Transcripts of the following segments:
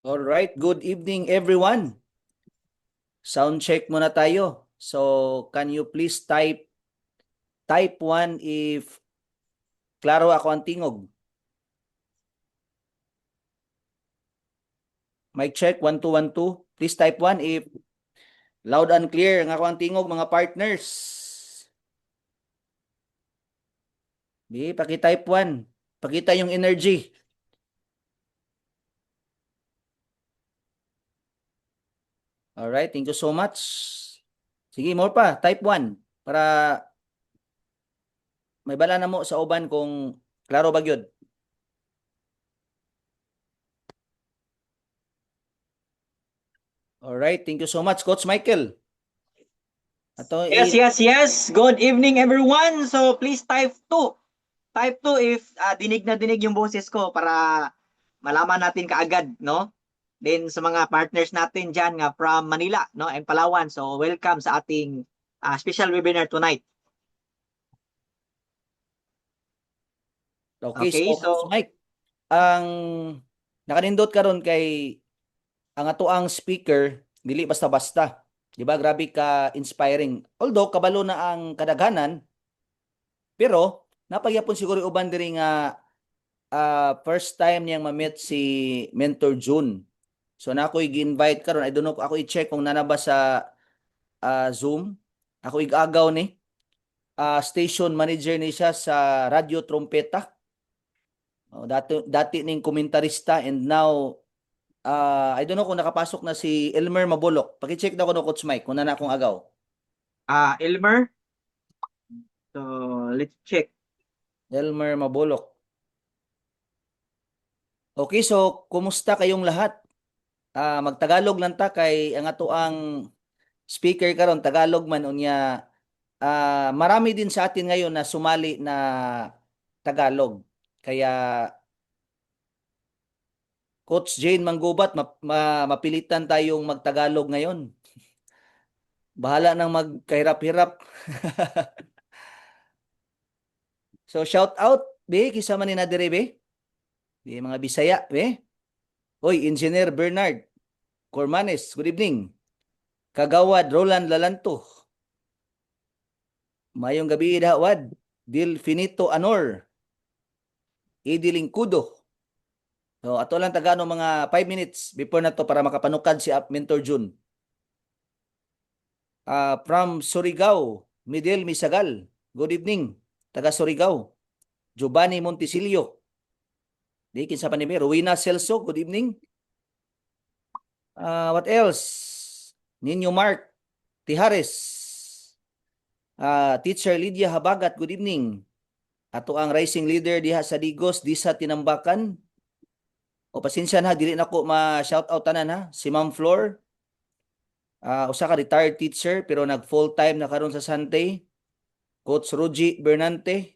All right, good evening everyone. Sound check muna tayo. So, can you please type 1 if klaro ako ang tingog? Mic check 1 2 1 2. Please type 1 if loud and clear ang ako ang tingog mga partners. Di, paki-type 1. Pakita yung energy. All right, thank you so much. Sige, more pa, type 1 para may bala na mo sa uban kung klaro ba gyud. All right, thank you so much Coach Michael. Ato Yes. Good evening, everyone. So, please type 2. Type 2 if dinig na dinig yung boses ko para malaman natin kaagad, no? Then sa mga partners natin dyan nga from Manila, no? And Palawan. So, welcome sa ating special webinar tonight. Okay, Okay, so Coach so Mike, ang nakanindot karon kay ang atoang speaker dili basta-basta. Di ba? Grabe ka inspiring. Although kabalo na ang kadaghanan, pero napagyapon siguro uban diri nga first time niyang ma-meet si Mentor June. So na ako'y gi-invite karon. I don't know ako i-check kung nana ba sa Zoom. Ako igagaw ni station manager ni siya sa Radio Trompeta. Dati ning komentarista and now I don't know kung nakapasok na si Elmer Mabulok. Paki-check daw ko no Coach Mike kung na akong agaw. Elmer. So, let's check. Elmer Mabulok. Okay, so kumusta kayong lahat? Magtagalog lang ta kay ang ato ang speaker karon Tagalog man unya. Marami din sa atin ngayon na sumali na Tagalog. Kaya Coach Jane Manggubat, mapilitan tayong magtagalog ngayon. Bahala nang magkahirap-hirap. So shout out, be, kisama ni na dire, be. Be, mga Bisaya, be. Hoy, Engineer Bernard Cormanes, good evening. Kagawad Roland Lalanto. Mayong gabi dawad. Dil Finito Anor. Idi Lingkudo. So ato lang tagano mga 5 minutes before na to para makapanukad si Mentor June. From Surigao, Midel Misagal. Good evening. Taga Surigao. Giovanni Montisilio. Di kinsa pa ni Rowena Celso, good evening. What else? Ninyo Mark Tihares. Teacher Lydia Habagat, good evening. Ato ang rising leader diha sa Digos, di sa Tinambakan. O pasensya na, dili na ko ma-shout out tanan ha. Si Ma'am Flor, usa ka retired teacher pero nag full time na karon sa Sante. Coach Ruji Bernante.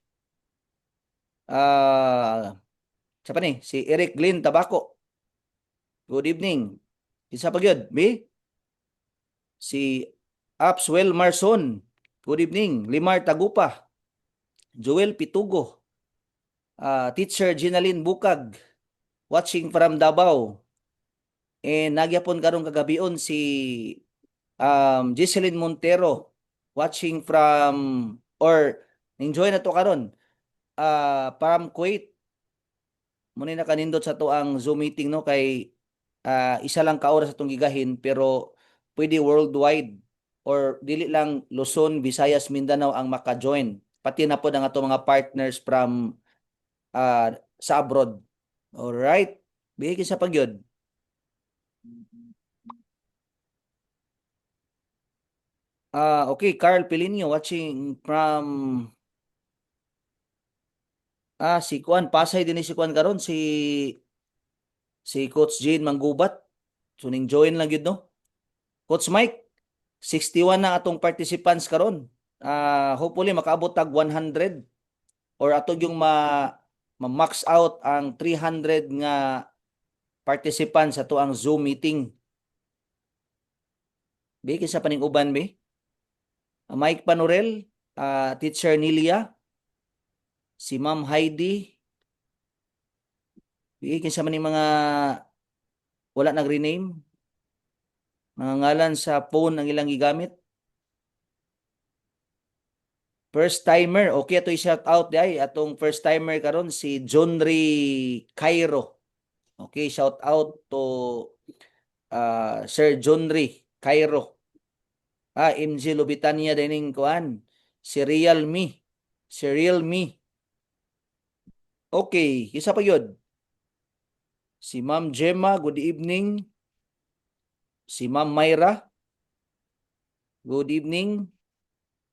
Sa pa ni? Si Eric Glenn Tabaco. Good evening. Isa pa gyud, B? Si Upswell Marson. Good evening. Limar Tagupa. Joel Pitugo. Teacher Ginaline Bukag. Watching from Davao. And nagyapon karong kagabion si Giseline Montero. Watching from or enjoy na to karon. From Kuwait. Muna na kanindot sa to ang Zoom meeting no kay isa lang ka oras atong gigahin pero pwede worldwide or dili lang Luzon, Visayas, Mindanao ang maka-join. Pati na po ang ato mga partners from sa abroad. All right. Bigay sa pagyod. Okay, Carl Pelinio watching from si Kuan Pasay din si Kuan karon si Coach Jane Manggubat. So ning join lang gyud no. Coach Mike, 61 na atong participants karon. Hopefully makaabot tag 100 or ato yung ma-max out ang 300 nga participants sa to ang Zoom meeting. Be kinsa paning uban be? Mike Panorel, Teacher Nilia, si Ma'am Heidi. Be kinsa man mga Wala nag-rename? Mga ngalan sa phone ang ilang gigamit? First timer, okay, ito i-shout out day. Atong first timer karon si John Ray Cairo. Okay, shout out to Sir John Ray Cairo. MG Lubitania dining kuan. Si Real Me. Si Real Me. Okay, isa pa yun. Si Ma'am Gemma, good evening. Si Ma'am Myra, good evening.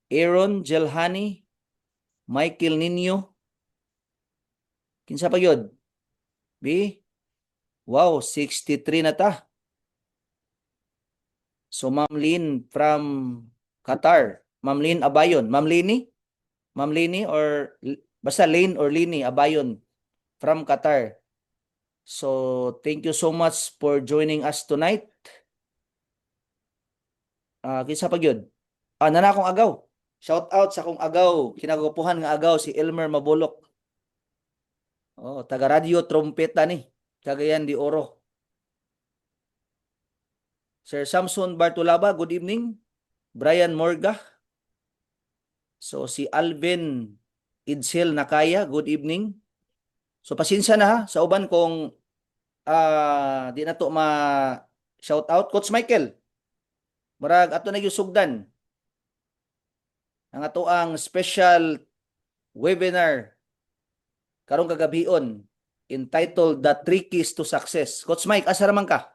Aaron Jelhani, Michael Nino. Kinsa pa yun? B? Wow, 63 na ta. So Ma'am Lynn from Qatar. Ma'am Lynn Abayon. Ma'am Lini? Ma'am Lini or basta Lynn or Lini Abayon from Qatar. So thank you so much for joining us tonight. Kinsa pa yun? Nana akong agaw. Shout out sa akong agaw. Kinagupuhan nga agaw si Elmer Mabulok. Oh, taga Radio Trompeta ni. Cagayan de Oro. Sir Samson Bartolaba, good evening. Brian Morga. So si Alvin Idsel Nakaya, good evening. So pasensya na ha sa uban kung di na to ma shout out. Coach Michael, marag ato na sugdan ang ato ang special webinar karong kagabion entitled The Three Keys to Success. Coach Mike, asa raman ka?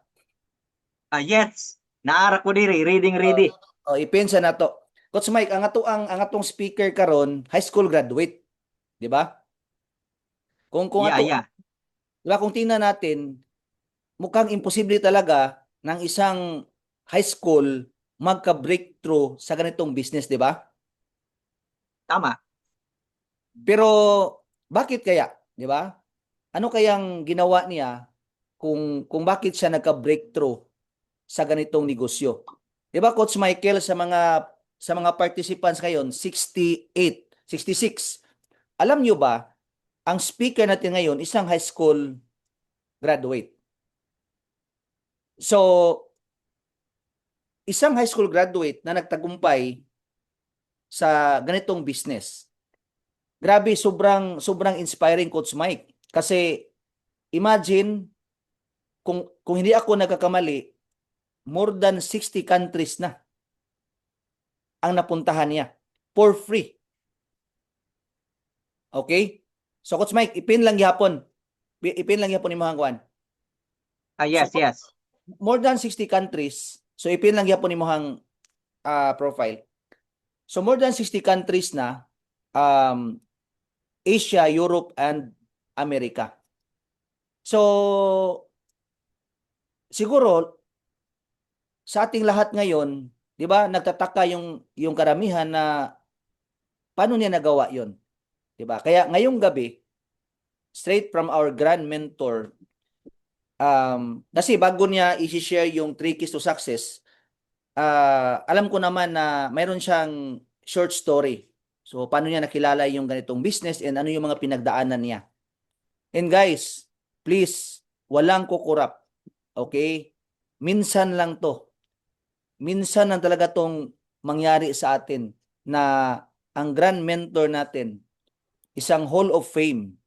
Yes. Naara ko diri, reading ready. Ipensa na to. Coach Mike, ang atong speaker karon high school graduate, di ba? Kung Yeah. di ba kung tingnan natin, mukhang imposible talaga ng isang high school magka-breakthrough sa ganitong business, di ba? Tama. Pero bakit kaya, di ba? Ano kayang ginawa niya kung bakit siya nagka-breakthrough sa ganitong negosyo? Di ba Coach Michael, sa mga participants ngayon 68, 66. Alam nyo ba, ang speaker natin ngayon isang high school graduate. So, isang high school graduate na nagtagumpay sa ganitong business. Grabe, sobrang inspiring Coach Mike. Kasi imagine kung hindi ako nagkakamali, more than 60 countries na ang napuntahan niya for free. Okay? So Coach Mike, ipin lang gihapon imong hangguan. Yes. More than 60 countries. So ipin lang gihapon imong profile. So more than 60 countries na, Asia, Europe, and America. So siguro sa ating lahat ngayon, 'di ba, nagtataka yung karamihan na paano niya nagawa 'yon. 'Di ba? Kaya ngayong gabi, straight from our grand mentor, kasi bago niya i-share yung 3 keys to success, alam ko naman na mayroon siyang short story. So paano niya nakilala yung ganitong business and ano yung mga pinagdaanan niya. And guys, please, walang kukurap. Okay? Minsan lang to. Minsan lang talaga tong mangyari sa atin na ang grand mentor natin, isang Hall of Fame,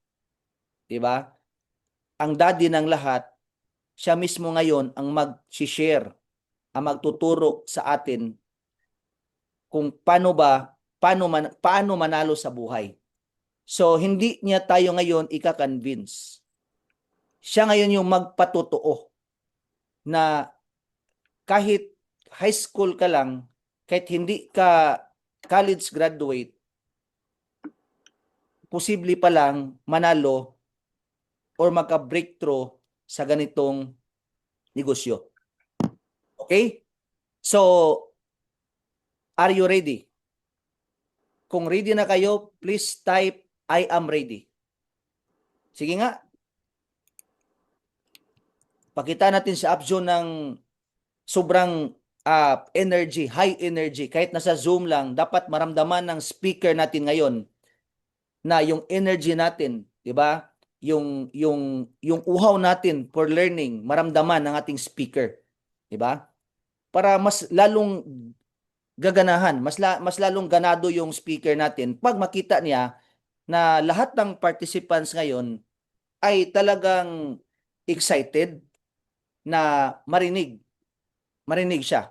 di ba? Ang daddy ng lahat, siya mismo ngayon ang mag-share, ang magtuturo sa atin kung paano manalo sa buhay. So, hindi niya tayo ngayon ika-convince. Siya ngayon yung magpatotoo na kahit high school ka lang, kahit hindi ka college graduate, posible pa lang manalo or magka-breakthrough sa ganitong negosyo. Okay? So, are you ready? Kung ready na kayo, please type, I am ready. Sige nga. Pakita natin sa upzone ng sobrang energy, high energy. Kahit nasa Zoom lang, dapat maramdaman ng speaker natin ngayon na yung energy natin, di ba? yung uhaw natin for learning maramdaman ng ating speaker, 'di ba? Para mas lalong gaganahan, mas lalong ganado yung speaker natin pag makita niya na lahat ng participants ngayon ay talagang excited na marinig siya.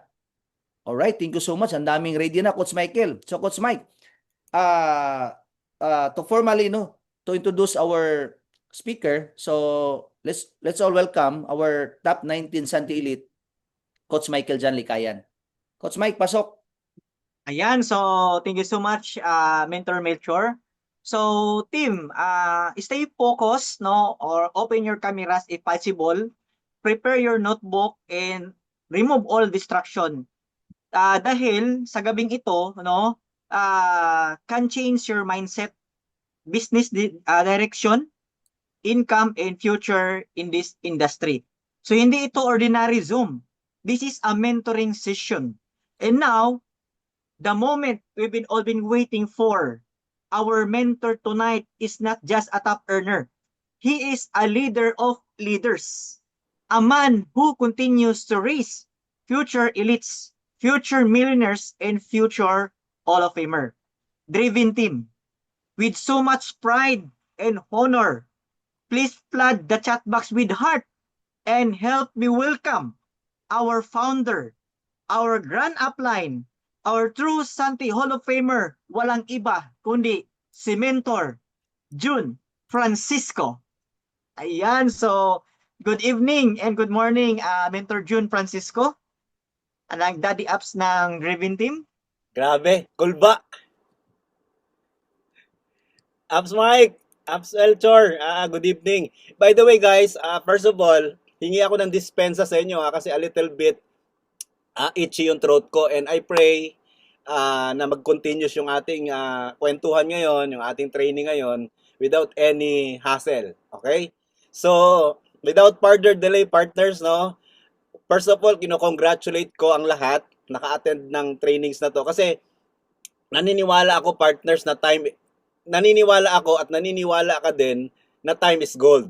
Alright, thank you so much. Ang daming ready na, Coach Michael. So, Coach Mike, to formally, no, to introduce our speaker, so let's all welcome our top 19 Santi Elite, Coach Michael Jan Likayan. Coach Mike, pasok. Ayan, so thank you so much, Mentor Melchor. So team, stay focused, no, or open your cameras if possible. Prepare your notebook and remove all distraction. Dahil sa gabing ito, no, can change your mindset, business direction, income, and future in this industry. So hindi ito ordinary Zoom. This is a mentoring session. And now, the moment we've all been waiting for. Our mentor tonight is not just a top earner. He is a leader of leaders. A man who continues to raise future elites, future millionaires, and future Hall of Famer. Driven team. With so much pride and honor, please flood the chat box with heart and help me welcome our founder, our grand upline, our true Santi Hall of Famer, walang iba kundi si Mentor June Francisco. Ayan, so good evening and good morning, Mentor June Francisco. Ang daddy apps ng Driven Team. Grabe, kulba. Abs Mike, Abs Elchor, good evening. By the way guys, first of all, hingi ako ng dispensa sa inyo kasi a little bit itchy yung throat ko and I pray na mag-continuous yung ating kwentuhan ngayon, yung ating training ngayon without any hassle. Okay? So, without further delay partners, no? First of all, kino-congratulate ko ang lahat naka-attend ng trainings na to kasi naniniwala ako partners na naniniwala ako at naniniwala ka din na time is gold.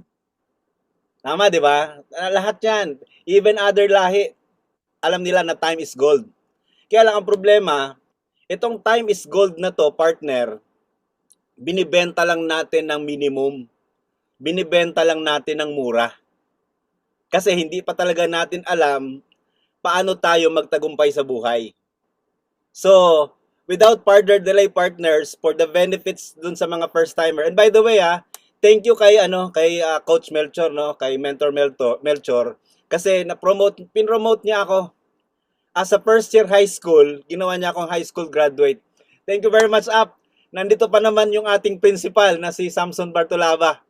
Tama, di ba? Lahat yan. Even other lahi, alam nila na time is gold. Kaya lang ang problema, itong time is gold na to, partner, binibenta lang natin ng minimum. Binibenta lang natin ng mura. Kasi hindi pa talaga natin alam paano tayo magtagumpay sa buhay. So, without further delay partners, for the benefits dun sa mga first timer. And by the way, thank you kay Coach Melchor, no, kay Mentor Melchor kasi pinromote niya ako as a first year high school, ginawa niya akong high school graduate. Thank you very much up. Nandito pa naman yung ating principal na si Samson Bartolaba.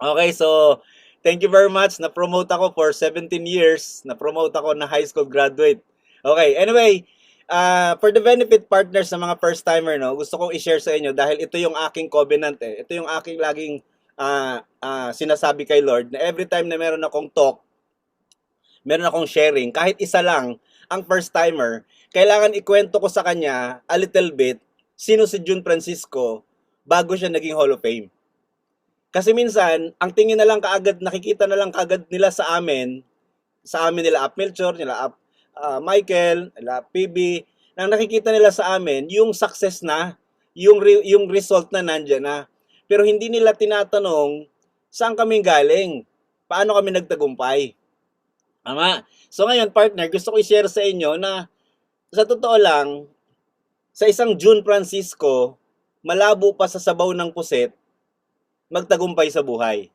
Okay, so thank you very much. Na-promote ako for 17 years. Na-promote ako na high school graduate. Okay, anyway, for the benefit partners ng mga first timer, no, gusto kong i-share sa inyo dahil ito yung aking covenant eh. Ito yung aking laging sinasabi kay Lord na every time na meron akong talk, meron akong sharing, kahit isa lang, ang first timer, kailangan ikwento ko sa kanya a little bit sino si June Francisco bago siya naging Hall of Fame. Kasi minsan, ang tingin na lang kaagad, nakikita na lang kaagad nila sa amin nila Up Melchor, nila Up Michael, nila PB, nang nakikita nila sa amin, yung success na, yung result na nandyan na. Pero hindi nila tinatanong, saan kami galing? Paano kami nagtagumpay? Tama. So ngayon, partner, gusto ko i-share sa inyo na sa totoo lang, sa isang June Francisco, malabo pa sa sabaw ng puset, magtagumpay sa buhay.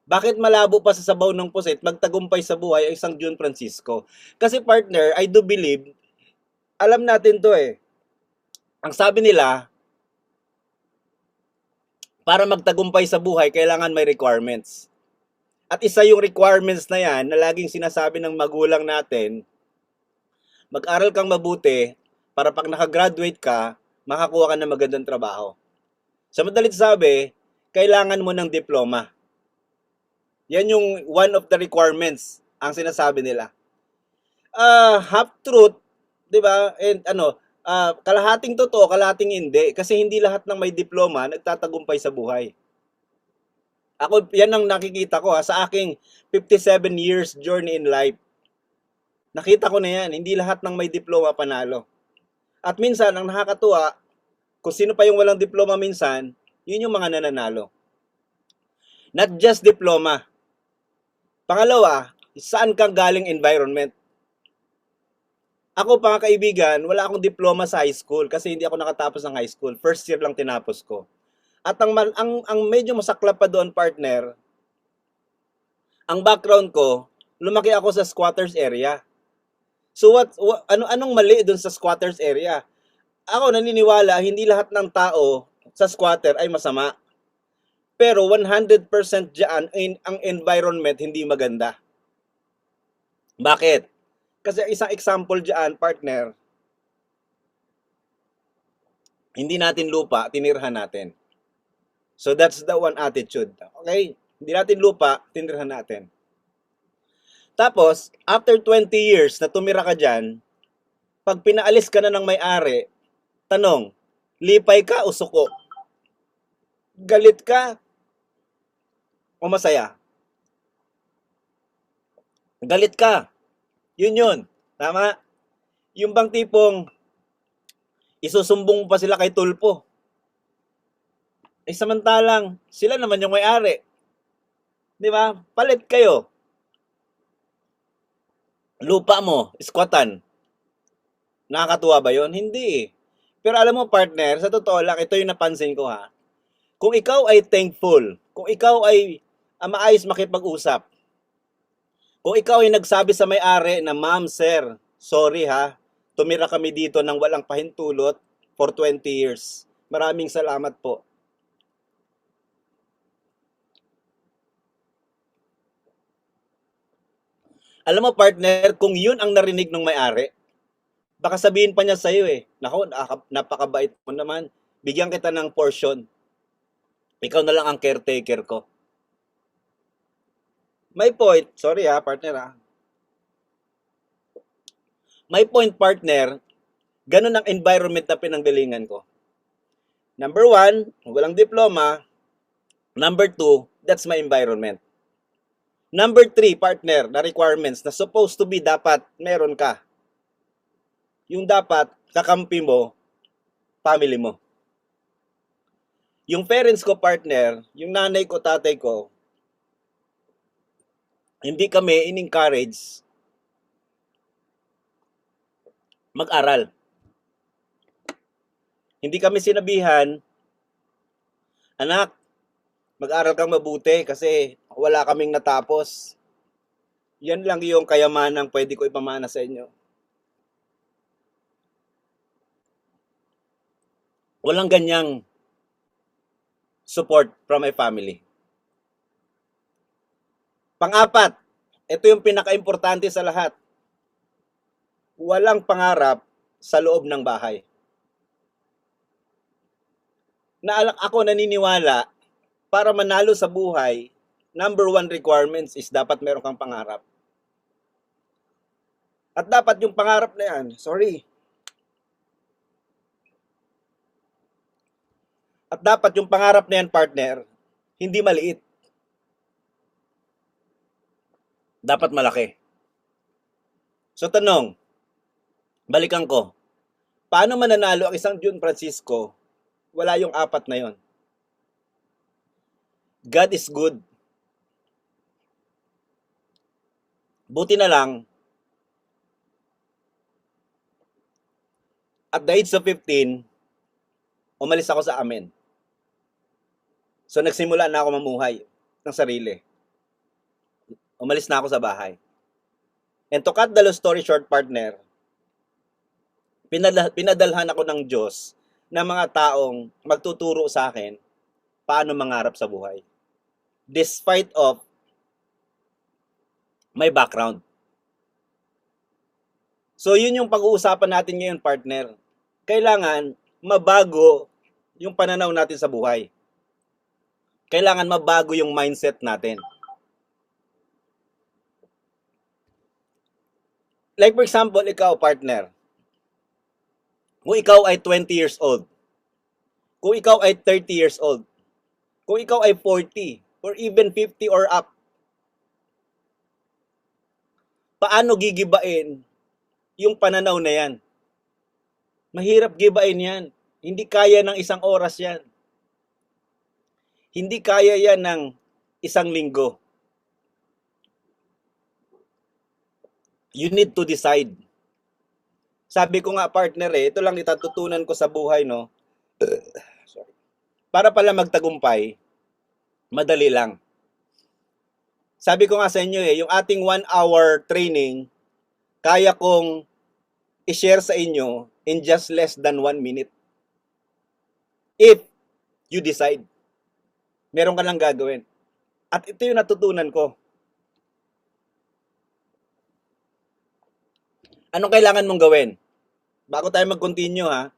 Bakit malabo pa sa sabaw ng puset, magtagumpay sa buhay ang isang June Francisco? Kasi partner, I do believe, alam natin to eh. Ang sabi nila, para magtagumpay sa buhay, kailangan may requirements. At isa yung requirements na yan, na laging sinasabi ng magulang natin, mag-aral kang mabuti para pag nakagraduate ka, makakuha ka ng magandang trabaho. Sa madalit sabi, kailangan mo ng diploma. Yan yung one of the requirements ang sinasabi nila. Half truth, 'di ba? And kalahating totoo, kalahating hindi kasi hindi lahat ng may diploma nagtatagumpay sa buhay. Ako, yan ang nakikita ko sa aking 57 years journey in life. Nakita ko na yan, hindi lahat ng may diploma panalo. At minsan, ang nakakatuwa, kung sino pa yung walang diploma minsan, yun yung mga nananalo. Not just diploma. Pangalawa, saan kang galing environment? Ako, mga kaibigan, wala akong diploma sa high school kasi hindi ako nakatapos ng high school. First year lang tinapos ko. At ang medyo masaklap pa doon, partner, ang background ko, lumaki ako sa squatters area. So anong mali doon sa squatters area? Ako naniniwala hindi lahat ng tao sa squatter ay masama. Pero 100% diyan ang environment hindi maganda. Bakit? Kasi isang example diyan, partner, hindi natin lupa, tinirhan natin. So that's the one attitude. Okay? Hindi natin lupa, tinirhan natin. Tapos, after 20 years na tumira ka dyan, pag pinaalis ka na ng may-ari, tanong, lipay ka o suko? Galit ka o masaya? Galit ka. Yun yun. Tama? Yung bang tipong isusumbong pa sila kay Tulpo. Samantalang, sila naman yung may-ari. Di ba? Palit kayo. Lupa mo, squatan. Nakakatuwa ba yun? Hindi. Pero alam mo, partner, sa totoo lang, ito yung napansin ko ha. Kung ikaw ay thankful, kung ikaw ay maayos makipag-usap, kung ikaw ay nagsabi sa may-ari na, Ma'am, sir, sorry ha, tumira kami dito ng walang pahintulot for 20 years. Maraming salamat po. Alam mo, partner, kung yun ang narinig ng may-ari, baka sabihin pa niya sa'yo nako, napakabait mo naman. Bigyan kita ng portion. Ikaw na lang ang caretaker ko. My point, sorry partner My point, partner, ganun ang environment na pinanggalingan ko. Number 1, walang diploma. Number 2, that's my environment. Number 3, partner, na requirements na supposed to be dapat meron ka. Yung dapat kakampi mo, family mo. Yung parents ko, partner, yung nanay ko, tatay ko, hindi kami in-encourage mag-aral. Hindi kami sinabihan, anak, mag-aral kang mabuti kasi wala kaming natapos. Yan lang yung kayamanang pwede ko ipamana sa inyo. Walang ganyang support from my family. Pang-apat, ito yung pinaka-importante sa lahat. Walang pangarap sa loob ng bahay. Ako naniniwala, para manalo sa buhay, number 1 requirements is dapat meron kang pangarap. At dapat yung pangarap na yan, At dapat yung pangarap na yan, partner, hindi maliit. Dapat malaki. So tanong, balikan ko, paano mananalo ang isang June Francisco? Wala yung 4 na yon. God is good. Buti na lang, at the age of 15, umalis ako sa amin. So nagsimula na ako mamuhay ng sarili. Umalis na ako sa bahay. And to cut the long story short, partner, pinadalhan ako ng Diyos na mga taong magtuturo sa akin paano mangarap sa buhay. Despite of my background. So yun yung pag-uusapan natin ngayon, partner. Kailangan mabago yung pananaw natin sa buhay. Kailangan mabago yung mindset natin. Like for example, ikaw, partner. Kung ikaw ay 20 years old, kung ikaw ay 30 years old, kung ikaw ay 40 or even 50 or up. Paano gigibain yung pananaw na yan? Mahirap gibain yan. Hindi kaya ng isang oras yan. Hindi kaya yan ng isang linggo. You need to decide. Sabi ko nga, partner, ito lang itatutunan ko sa buhay, no? Sorry. Para pala magtagumpay, madali lang. Sabi ko nga sa inyo, yung ating 1-hour training, kaya kong i-share sa inyo in just less than 1 minute. If you decide. Meron ka lang gagawin. At ito yung natutunan ko. Anong kailangan mong gawin? Bago tayo mag-continue ha,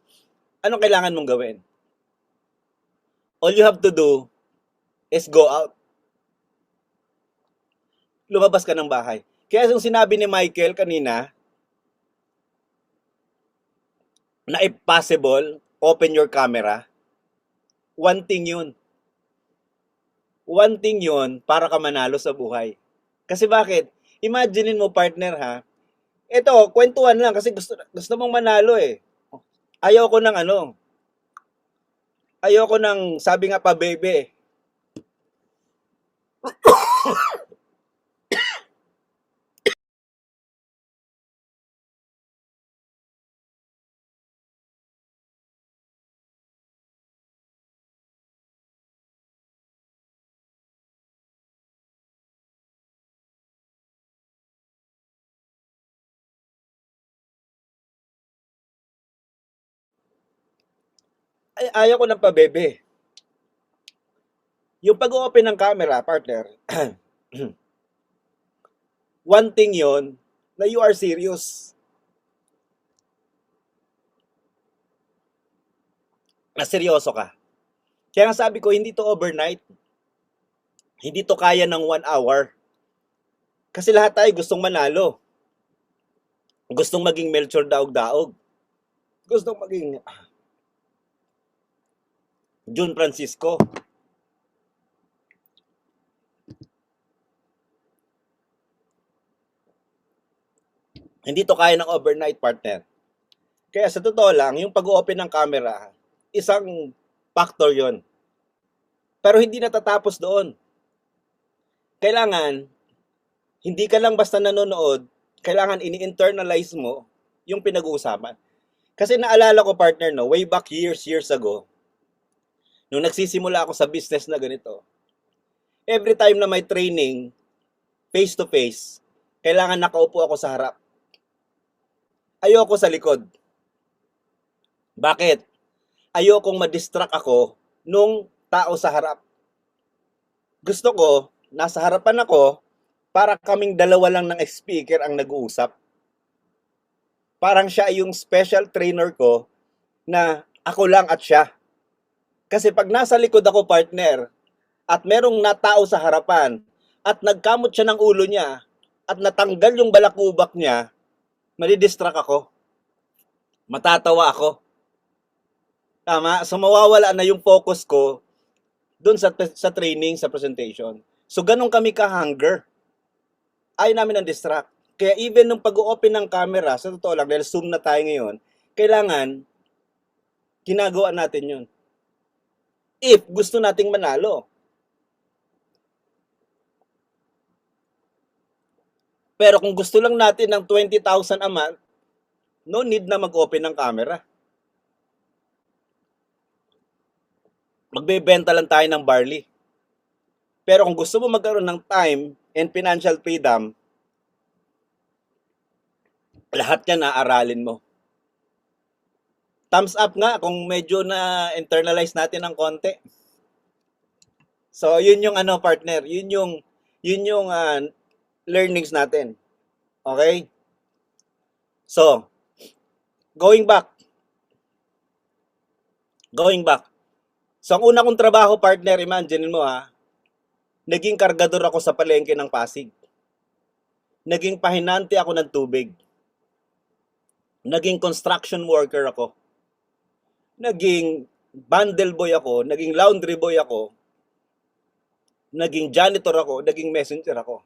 anong kailangan mong gawin? All you have to do is go out. Lumabas ka ng bahay. Kaya yung sinabi ni Michael kanina, na if possible, open your camera. One thing yun. One thing yun para ka manalo sa buhay. Kasi bakit? Imaginein mo, partner ha, ito, kwentuhan lang kasi gusto mong manalo eh. Ayoko ng ayoko ng sabi nga pa bebe. Ayoko ng pabebe. Yung pag-open ng camera, partner, one thing yon na you are serious. Na seryoso ka. Kaya nga sabi ko, hindi to overnight. Hindi to kaya ng 1 hour. Kasi lahat tayo gustong manalo. Gustong maging Melchor Daog-Daog. Gustong maging Jun Francisco. Hindi to kaya ng overnight, partner. Kaya sa totoo lang, yung pag-open ng camera, isang factor yon. Pero hindi natatapos doon. Kailangan, hindi ka lang basta nanonood, kailangan ini-internalize mo yung pinag-uusapan. Kasi naalala ko, partner, no, way back years ago, nung nagsisimula ako sa business na ganito, every time na may training, face-to-face, kailangan nakaupo ako sa harap. Ayoko sa likod. Bakit? Ayokong ma-distract ako nung tao sa harap. Gusto ko, nasa harapan ako, para kaming dalawa lang ng speaker ang nag-uusap. Parang siya yung special trainer ko na ako lang at siya. Kasi pag nasa likod ako, partner, at merong natao sa harapan, at nagkamot siya ng ulo niya, at natanggal yung balakubak niya, madidistract ako. Matatawa ako. Tama? So mawawala na yung focus ko doon sa training, sa presentation. So ganun kami ka-hunger. Ayaw namin ng distract. Kaya even nung pag-open ng camera, sa totoo lang, dahil Zoom na tayo ngayon, kailangan ginagawa natin yun. If gusto nating manalo. Pero kung gusto lang natin ng 20,000 a month, no need na mag-open ng camera. Magbebenta lang tayo ng barley. Pero kung gusto mo magkaroon ng time and financial freedom, lahat yan aaralin mo. Thumbs up nga kung medyo na internalize natin ng konti. So, yun yung partner, yun yung learnings natin. Okay? So, going back. So, ang una kong trabaho, partner, imagine mo naging kargador ako sa palengke ng Pasig. Naging pahinante ako ng tubig. Naging construction worker ako. Naging bundle boy ako. Naging laundry boy ako. naging janitor ako, naging messenger ako.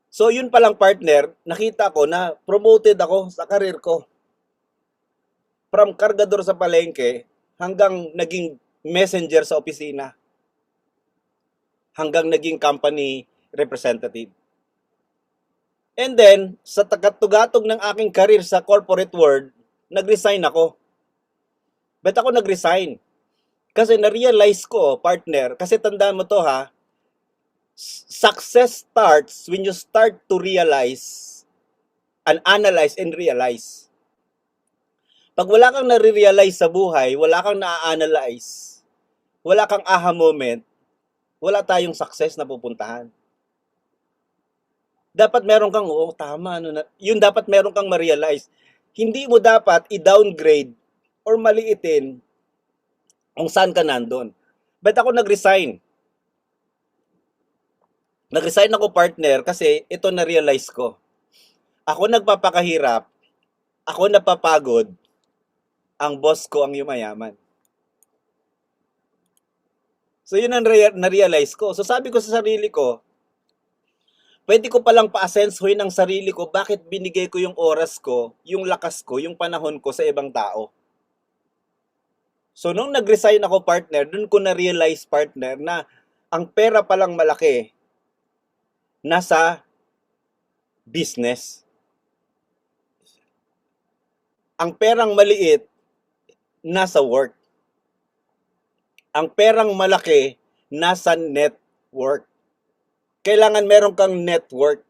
So yun palang partner, nakita ko na promoted ako sa karir ko. From kargador sa palengke hanggang naging messenger sa opisina. Hanggang naging company representative. And then, sa tagatog ng aking career sa corporate world, nag-resign ako. Ba't ako nag-resign? Kasi na-realize ko, partner, kasi tandaan mo to ha, success starts when you start to realize and analyze and realize. Pag wala kang nare-realize sa buhay, wala kang na-analyze, wala kang aha moment, wala tayong success na pupuntahan. Dapat meron kang, oo, tama, yun dapat meron kang ma-realize. Hindi mo dapat i-downgrade or maliitin kung saan ka nandun. Ba't ako nag-resign? Nag-resign ako, partner, kasi ito na-realize ko. Ako nagpapakahirap, ako napapagod, ang boss ko ang yumayaman. So yun ang na-realize ko. So sabi ko sa sarili ko, pwede ko palang pa-asensohin ang sarili ko bakit binigay ko yung oras ko, yung lakas ko, yung panahon ko sa ibang tao. So nung nag-resign ako, partner, dun ko na-realize, partner, na ang pera palang malaki nasa business. Ang perang maliit nasa work. Ang perang malaki nasa network. Kailangan meron kang network.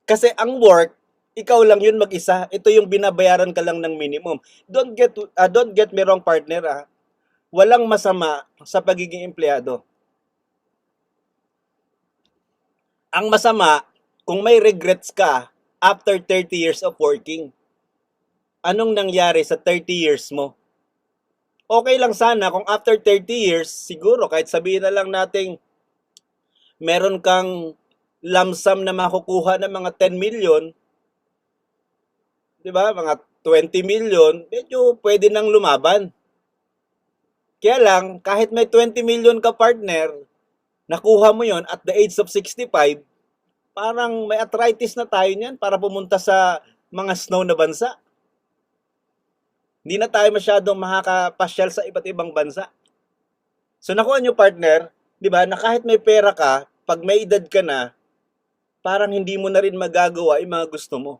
Kasi ang work, ikaw lang yun mag-isa. Ito yung binabayaran ka lang ng minimum. Don't get me wrong, partner. Walang masama sa pagiging empleyado. Ang masama, kung may regrets ka after 30 years of working, anong nangyari sa 30 years mo? Okay lang sana kung after 30 years, siguro kahit sabihin na lang nating meron kang lump sum na makukuha ng mga 10 million, di ba? Mga 20 million, medyo pwede nang lumaban. Kaya lang, kahit may 20 million ka, partner, nakuha mo yon at the age of 65, parang may arthritis na tayo niyan para pumunta sa mga snow na bansa. Hindi na tayo masyadong makakapasyal sa iba't ibang bansa. So nakuha nyo, partner, di ba, na kahit may pera ka, pag may edad ka na, parang hindi mo na rin magagawa yung mga gusto mo.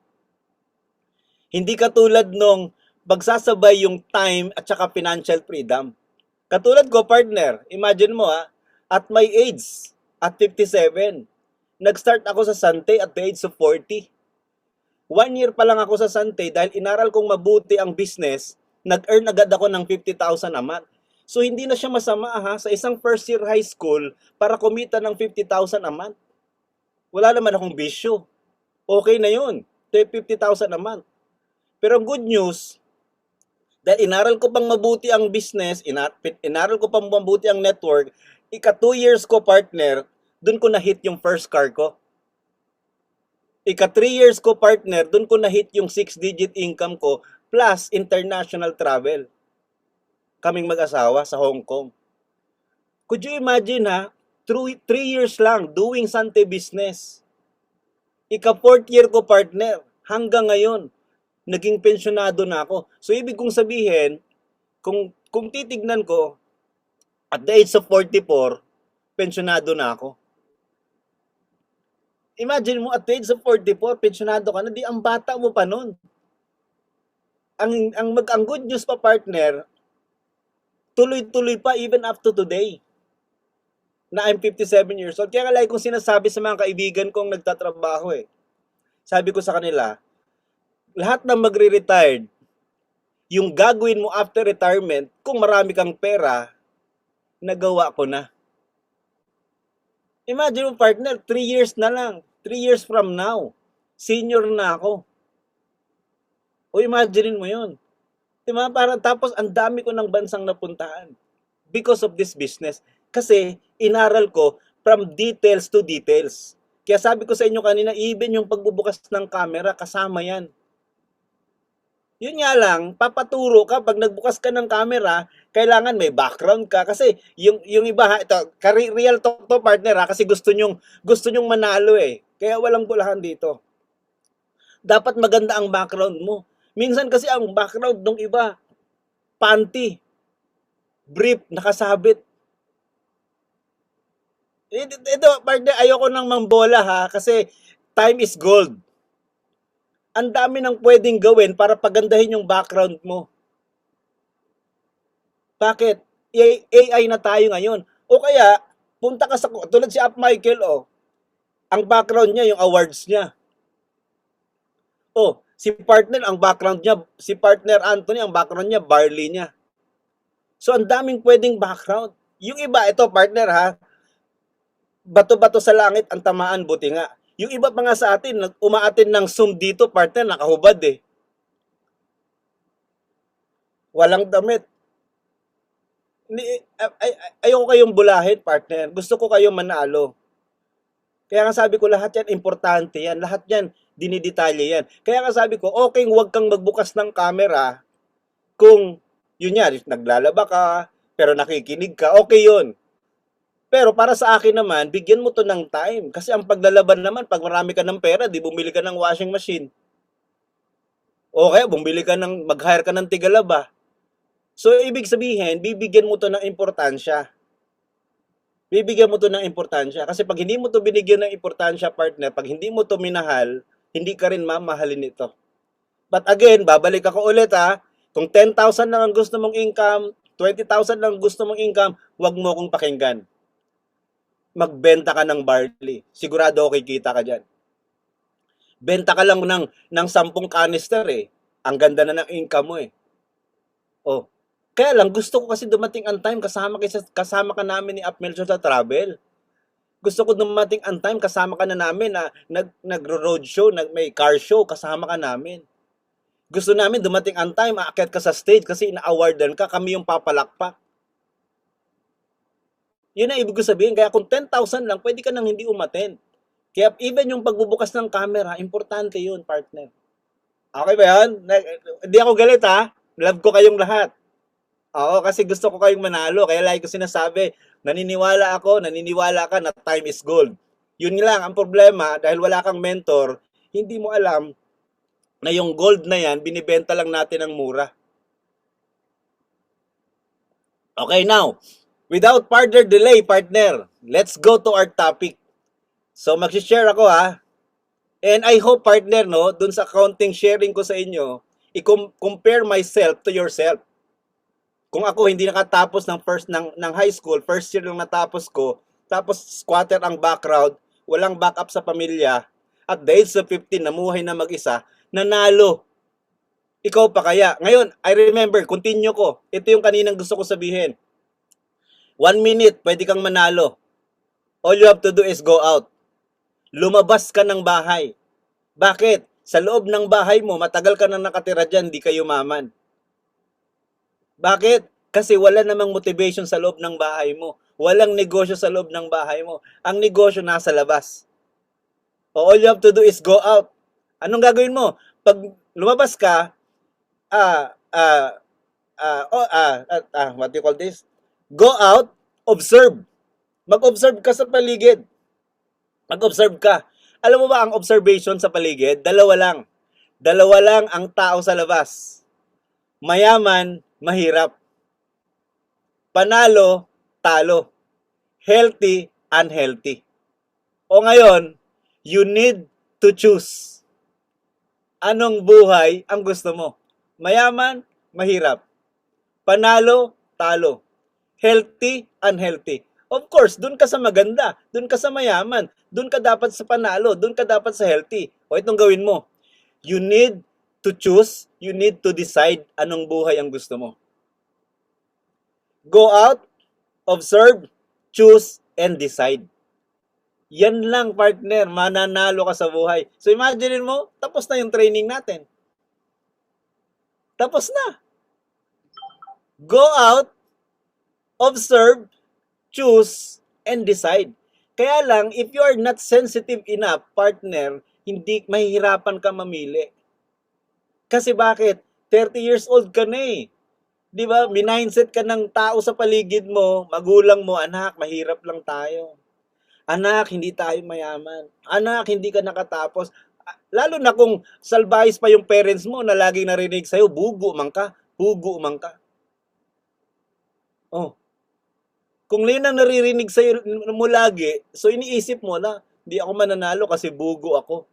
Hindi katulad nung magsasabay yung time at saka financial freedom. Katulad ko, partner, imagine mo at my age, at 57, nag-start ako sa Sante at the age of 40. 1 year pa lang ako sa Sante dahil inaral kong mabuti ang business, nag-earn agad ako ng 50,000 a month. So hindi na siya masama sa isang first year high school para kumita ng 50,000 a month. Wala naman akong bisyo. Okay na yun. 50,000 a month. Pero ang good news, dahil inaral ko pang mabuti ang business, inaral ko pang mabuti ang network, ika 2 years ko, partner, dun ko na-hit yung first car ko. Ika 3 years ko, partner, dun ko na-hit yung 6-digit income ko plus international travel. Kaming mag-asawa sa Hong Kong. Could you imagine 3 years lang doing Sante business. Ika 4th year ko, partner, hanggang ngayon, naging pensyonado na ako. So ibig kong sabihin, kung titignan ko, at the age of 44, pensyonado na ako. Imagine mo, at the age of 44, pensyonado ka na, di ang bata mo pa nun. Ang good news pa, partner, tuloy-tuloy pa even up to today na I'm 57 years old. Kaya lagi kong sinasabi sa mga kaibigan kong nagtatrabaho Sabi ko sa kanila, lahat ng magre-retired, yung gagawin mo after retirement, kung marami kang pera, nagawa ko na. Imagine mo, partner, 3 years na lang. 3 years from now, senior na ako. O imagine mo yun. Diba? Tapos ang dami ko ng bansang napuntahan because of this business. Kasi inaral ko from details to details. Kaya sabi ko sa inyo kanina, even yung pagbubukas ng camera, kasama yan. Yun nga lang, papaturo ka pag nagbukas ka ng camera, kailangan may background ka kasi yung iba ha, ito, real talk to partner ha, kasi gusto nyong manalo eh. Kaya walang bulahan dito. Dapat maganda ang background mo. Minsan kasi ang background ng iba, panty, brief, nakasabit. Ito, partner, ayoko nang mambola ha, kasi time is gold. Ang dami nang pwedeng gawin para pagandahin yung background mo. Bakit? AI na tayo ngayon. O kaya, punta ka sa, tulad si Up Michael, oh, ang background niya, yung awards niya. Oh, si partner, ang background niya, si partner Anthony, ang background niya, barley niya. So, ang daming pwedeng background. Yung iba, ito, partner ha, bato-bato sa langit ang tamaan, buti nga. Yung iba pa nga sa atin, umaatin ng Zoom dito, partner, nakahubad eh. Walang damit. Ayoko kayong bulahin, partner. Gusto ko kayong manalo. Kaya nga sabi ko, lahat yan, importante yan. Lahat yan, dinidetalye yan. Kaya nga sabi ko, okay, huwag kang magbukas ng camera kung, yun yan, naglalaba ka, pero nakikinig ka, okay yun. Pero para sa akin naman, bigyan mo to ng time. Kasi ang paglalaban naman, pag marami ka ng pera, di bumili ka ng washing machine. Okay, bumili ka ng, mag-hire ka ng tigalaba. So, ibig sabihin, bibigyan mo to ng importansya. Bibigyan mo to ng importansya. Kasi pag hindi mo to binigyan ng importansya, partner, pag hindi mo to minahal, hindi ka rin mamahalin ito. But again, babalik ako ulit ha. Kung 10,000 lang ang gusto mong income, 20,000 lang ang gusto mong income, huwag mo akong pakinggan. Magbenta ka ng barley. Sigurado ako kikita ka dyan. Benta ka lang ng 10 canister eh. Ang ganda na ng income mo eh. Oh. Kaya lang, gusto ko kasi dumating ang time kasama ka namin ni Up Melchor sa travel. Gusto ko dumating ang time kasama ka na namin na nagro-road show, may car show, kasama ka namin. Gusto namin dumating ang time, aakyat ka sa stage kasi ina-awardan ka, kami yung papalakpak. Yun ang ibig ko sabihin. Kaya kung 10,000 lang, pwede ka nang hindi umattend. Kaya even yung pagbubukas ng camera, importante yun, partner. Okay ba yan? Hindi ako galit ha. Love ko kayong lahat. Oo, kasi gusto ko kayong manalo. Kaya like ko sinasabi, naniniwala ka na time is gold. Yun lang ang problema, dahil wala kang mentor, hindi mo alam na yung gold na yan, binibenta lang natin ng mura. Okay, now, without further delay, partner, let's go to our topic. So, mag-share ako ha. And I hope, partner, no, dun sa counting sharing ko sa inyo, i-compare myself to yourself. Kung ako hindi nakatapos ng high school, first year lang natapos ko, tapos squatter ang background, walang backup sa pamilya, at the age of 15, namuhay na mag-isa, nanalo. Ikaw pa kaya? Ngayon, I remember, continue ko. Ito yung kaninang gusto ko sabihin. 1 minute, pwede kang manalo. All you have to do is go out. Lumabas ka ng bahay. Bakit? Sa loob ng bahay mo, matagal ka na nakatira dyan, di ka yumaman. Bakit? Kasi wala namang motivation sa loob ng bahay mo. Walang negosyo sa loob ng bahay mo. Ang negosyo nasa labas. All you have to do is go out. Anong gagawin mo? Pag lumabas ka, what do you call this? Go out, observe. Mag-observe ka sa paligid. Mag-observe ka. Alam mo ba ang observation sa paligid? Dalawa lang. Dalawa lang ang tao sa labas. Mayaman, mahirap. Panalo, talo. Healthy, unhealthy. O ngayon, you need to choose. Anong buhay ang gusto mo? Mayaman, mahirap. Panalo, talo. Healthy, unhealthy. Of course, dun ka sa maganda, dun ka sa mayaman, dun ka dapat sa panalo, dun ka dapat sa healthy. O itong gawin mo. You need to choose, you need to decide anong buhay ang gusto mo. Go out, observe, choose, and decide. Yan lang, partner, mananalo ka sa buhay. So imagine mo, tapos na yung training natin. Tapos na. Go out, observe, choose, and decide. Kaya lang, if you are not sensitive enough, partner, hindi mahihirapan ka mamili. Kasi bakit? 30 years old ka na eh. Di ba? Minindset ka ng tao sa paligid mo, magulang mo, anak, mahirap lang tayo. Anak, hindi tayo mayaman. Anak, hindi ka nakatapos. Lalo na kung salbahis pa yung parents mo na laging narinig sa'yo, bugo man ka, bugo man ka. Oh, kung yun ang naririnig sa'yo mo lagi, so iniisip mo na, hindi ako mananalo kasi bugo ako.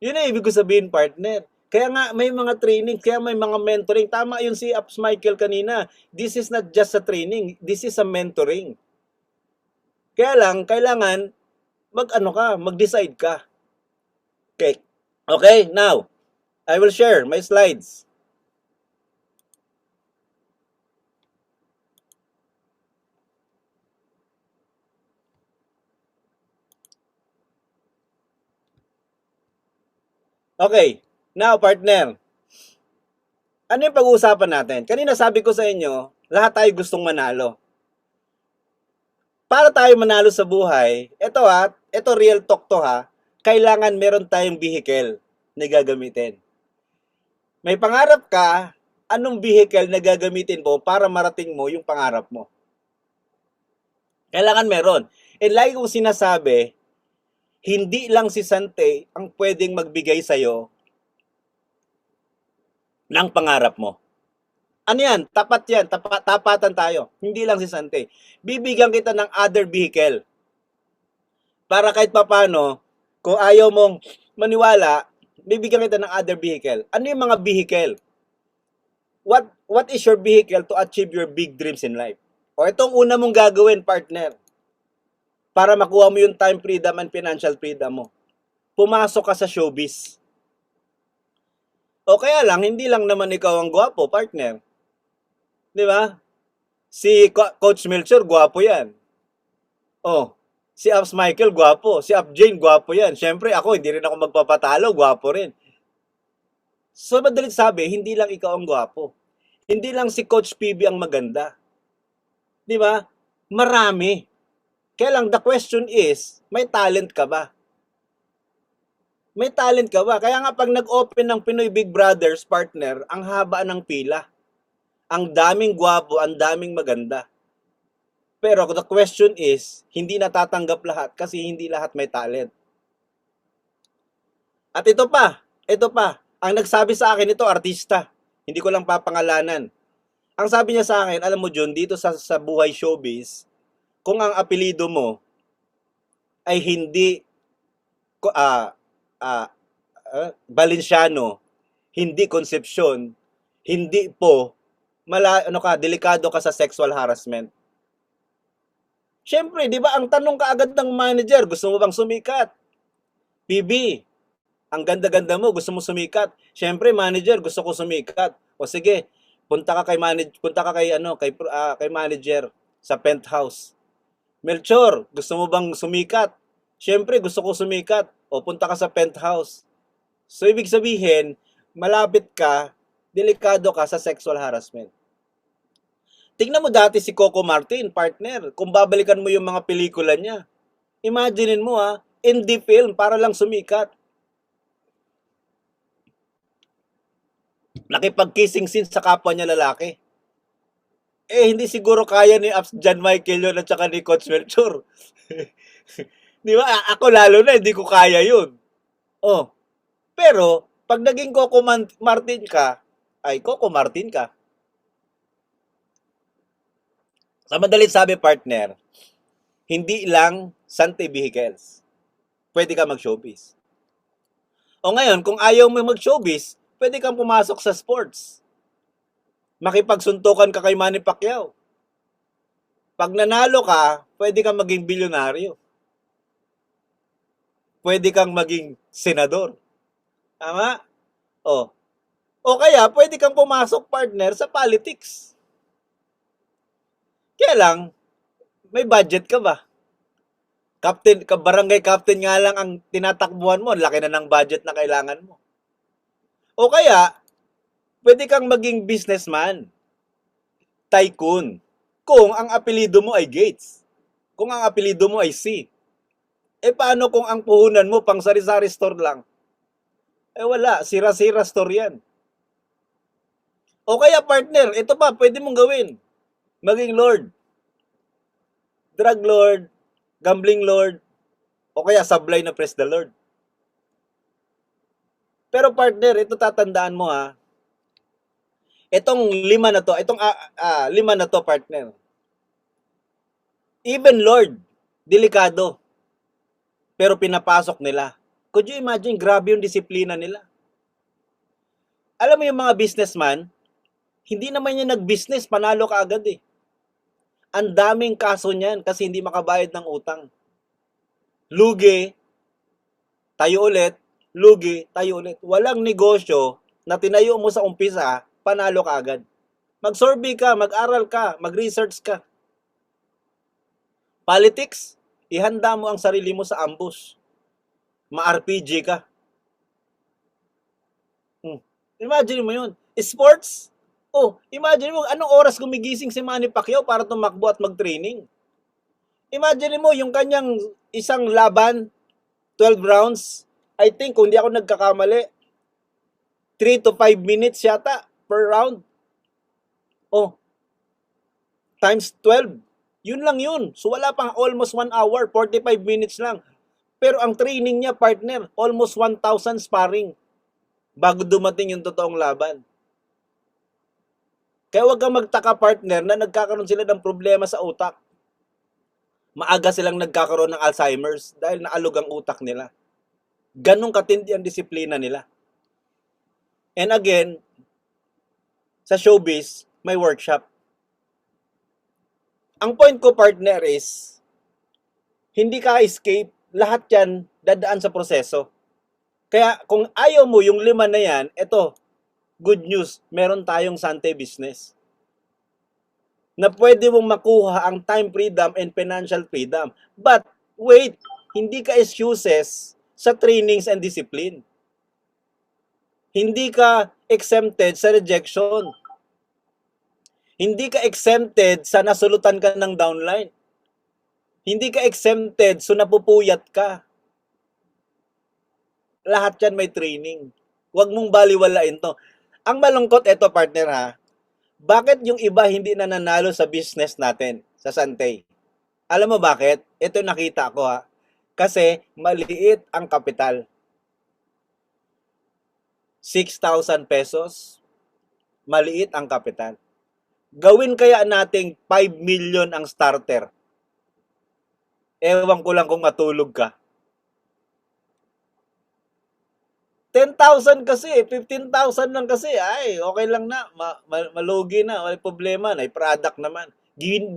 Yun ang ibig ko sabihin, partner. Kaya nga may mga training, kaya may mga mentoring. Tama yun si Ups Michael kanina. This is not just a training, this is a mentoring. Kaya lang, kailangan mag-decide ka. Okay. Okay, now, I will share my slides. Okay, now partner, ano yung pag-uusapan natin? Kanina sabi ko sa inyo, lahat tayo gustong manalo. Para tayo manalo sa buhay, ito real talk to ha, kailangan meron tayong vehicle na gagamitin. May pangarap ka, anong vehicle na gagamitin mo para marating mo yung pangarap mo? Kailangan meron. And lagi kong sinasabi, hindi lang si Sante ang pwedeng magbigay sa'yo ng pangarap mo. Ano yan? Tapat yan. Tapatan tayo. Hindi lang si Sante. Bibigyan kita ng other vehicle. Para kahit papano, kung ayaw mong maniwala, bibigyan kita ng other vehicle. Ano yung mga vehicle? What is your vehicle to achieve your big dreams in life? O itong una mong gagawin, partner, para makuha mo yung time freedom and financial freedom mo. Pumasok ka sa showbiz. O kaya lang, hindi lang naman ikaw ang gwapo, partner. Di ba? Si Coach Melchor, gwapo yan. Oh, si Ups Michael, gwapo. Si Up Jane, gwapo yan. Siyempre, ako, hindi rin ako magpapatalo, gwapo rin. So, madalit sabi, hindi lang ikaw ang gwapo. Hindi lang si Coach PB ang maganda. Di ba? Marami. Kaya lang, the question is, may talent ka ba? May talent ka ba? Kaya nga pag nag-open ng Pinoy Big Brothers, partner, ang haba ng pila. Ang daming gwapo, ang daming maganda. Pero the question is, hindi natatanggap lahat kasi hindi lahat may talent. At ito pa, ang nagsabi sa akin ito, artista. Hindi ko lang papangalanan. Ang sabi niya sa akin, alam mo John, dito sa buhay showbiz, kung ang apelido mo ay hindi Valenciano, hindi Concepcion, hindi po delikado ka sa sexual harassment. Siyempre, 'di ba, ang tanong kaagad ng manager, gusto mo bang sumikat? PB, ang ganda-ganda mo, gusto mo sumikat? Siyempre, manager, gusto ko sumikat. O sige, punta ka kay manager sa penthouse. Melchor, gusto mo bang sumikat? Siyempre, gusto ko sumikat. O punta ka sa penthouse. So, ibig sabihin, malapit ka, delikado ka sa sexual harassment. Tingnan mo dati si Coco Martin, partner, kung babalikan mo yung mga pelikula niya. Imaginein mo indie film para lang sumikat. Nakipag-kissing scene sa kapwa niya lalaki. Hindi siguro kaya ni John Michael yun at saka ni Coach Melchor. Di ba? Ako lalo na, hindi ko kaya yun. Oh. Pero, pag naging Coco Martin ka, ay Coco Martin ka. Sa madalit sabi, partner, hindi lang Sante vehicles. Pwede ka mag-showbiz. O ngayon, kung ayaw mo mag-showbiz, pwede kang pumasok sa sports. Makipagsuntukan ka kay Manny Pacquiao. Pag nanalo ka, pwede kang maging bilyonaryo. Pwede kang maging senador. Tama? O kaya, pwede kang pumasok, partner, sa politics. Kaya lang, may budget ka ba? Barangay captain nga lang ang tinatakbuhan mo, laki na ng budget na kailangan mo. O kaya, pwede kang maging businessman, tycoon, kung ang apelido mo ay Gates, kung ang apelido mo ay C. Paano kung ang puhunan mo pang sari-sari store lang? Wala, sira-sira store yan. O kaya partner, ito pa, pwede mong gawin. Maging Lord. Drug Lord, gambling Lord, o kaya sablay na praise the Lord. Pero partner, ito tatandaan mo ha. Itong lima na to, lima na to partner. Even Lord, delikado. Pero pinapasok nila. Could you imagine, grabe yung disiplina nila. Alam mo yung mga businessman, hindi naman yan nag-business, panalo ka agad eh. Ang daming kaso niyan kasi hindi makabayad ng utang. Lugi, tayo ulit, lugi, tayo ulit. Walang negosyo na tinayo mo sa umpisa, panalo ka agad. Mag-survey ka, mag-aral ka, mag-research ka. Politics, ihanda mo ang sarili mo sa ambush. Ma-RPG ka. Imagine mo yun. Sports, imagine mo, anong oras gumigising si Manny Pacquiao para tumakbo at mag-training? Imagine mo, yung kanyang isang laban, 12 rounds, I think, kung di ako nagkakamali, 3 to 5 minutes yata per round. Times 12. Yun lang yun. So wala pang almost 1 hour, 45 minutes lang. Pero ang training niya, partner, almost 1,000 sparring bago dumating yung totoong laban. Kaya huwag kang magtaka, partner, na nagkakaroon sila ng problema sa utak. Maaga silang nagkakaroon ng Alzheimer's dahil naalog ang utak nila. Ganong katindi ang disiplina nila. And again, sa showbiz, may workshop. Ang point ko, partner, is hindi ka escape. Lahat yan dadaan sa proseso. Kaya kung ayaw mo yung 5 na yan, eto, good news, meron tayong Sante business na pwede mong makuha ang time freedom and financial freedom. But, wait, hindi ka excuses sa trainings and discipline. Hindi ka exempted sa rejection. Hindi ka exempted sa nasulutan ka ng downline. Hindi ka exempted so napupuyat ka. Lahat yan may training. Huwag mong baliwalain to. Ang malungkot, eto partner ha, bakit yung iba hindi na nanalo sa business natin, sa Santay? Alam mo bakit? Ito nakita ko ha. Kasi maliit ang kapital. 6,000 pesos, maliit ang kapital. Gawin kaya nating 5 million ang starter. Ewan ko lang kung matulog ka. 10,000 kasi, 15,000 lang kasi, ay, okay lang na, malugi na, may problema na, product naman.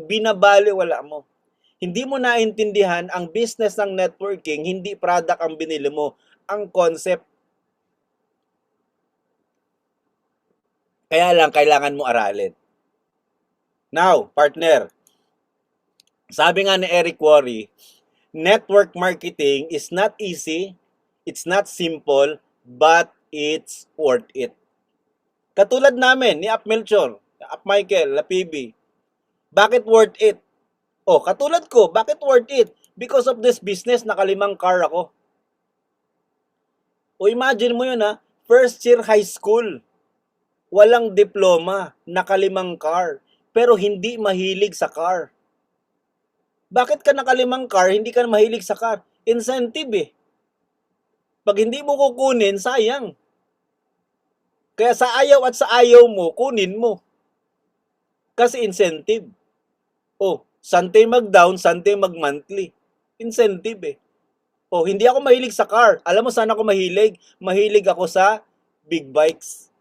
Binabali, wala mo. Hindi mo naintindihan ang business ng networking, hindi product ang binili mo, ang concept. Kaya lang, kailangan mo aralin. Now, partner, sabi nga ni Eric Worre, network marketing is not easy, it's not simple, but it's worth it. Katulad namin ni Up Melchor, Up Michael, La PB. Bakit worth it? Katulad ko, bakit worth it? Because of this business, nakalimang car ako. Imagine mo yun ha, first year high school, walang diploma, nakalimang car, pero hindi mahilig sa car. Bakit ka nakalimang car, hindi ka mahilig sa car? Incentive eh. Pag hindi mo kukunin, sayang. Kaya sa ayaw at sa ayaw mo, kunin mo. Kasi incentive. Sante mag-down, sante mag-monthly. Incentive eh. Hindi ako mahilig sa car. Alam mo saan ako mahilig? Mahilig ako sa big bikes.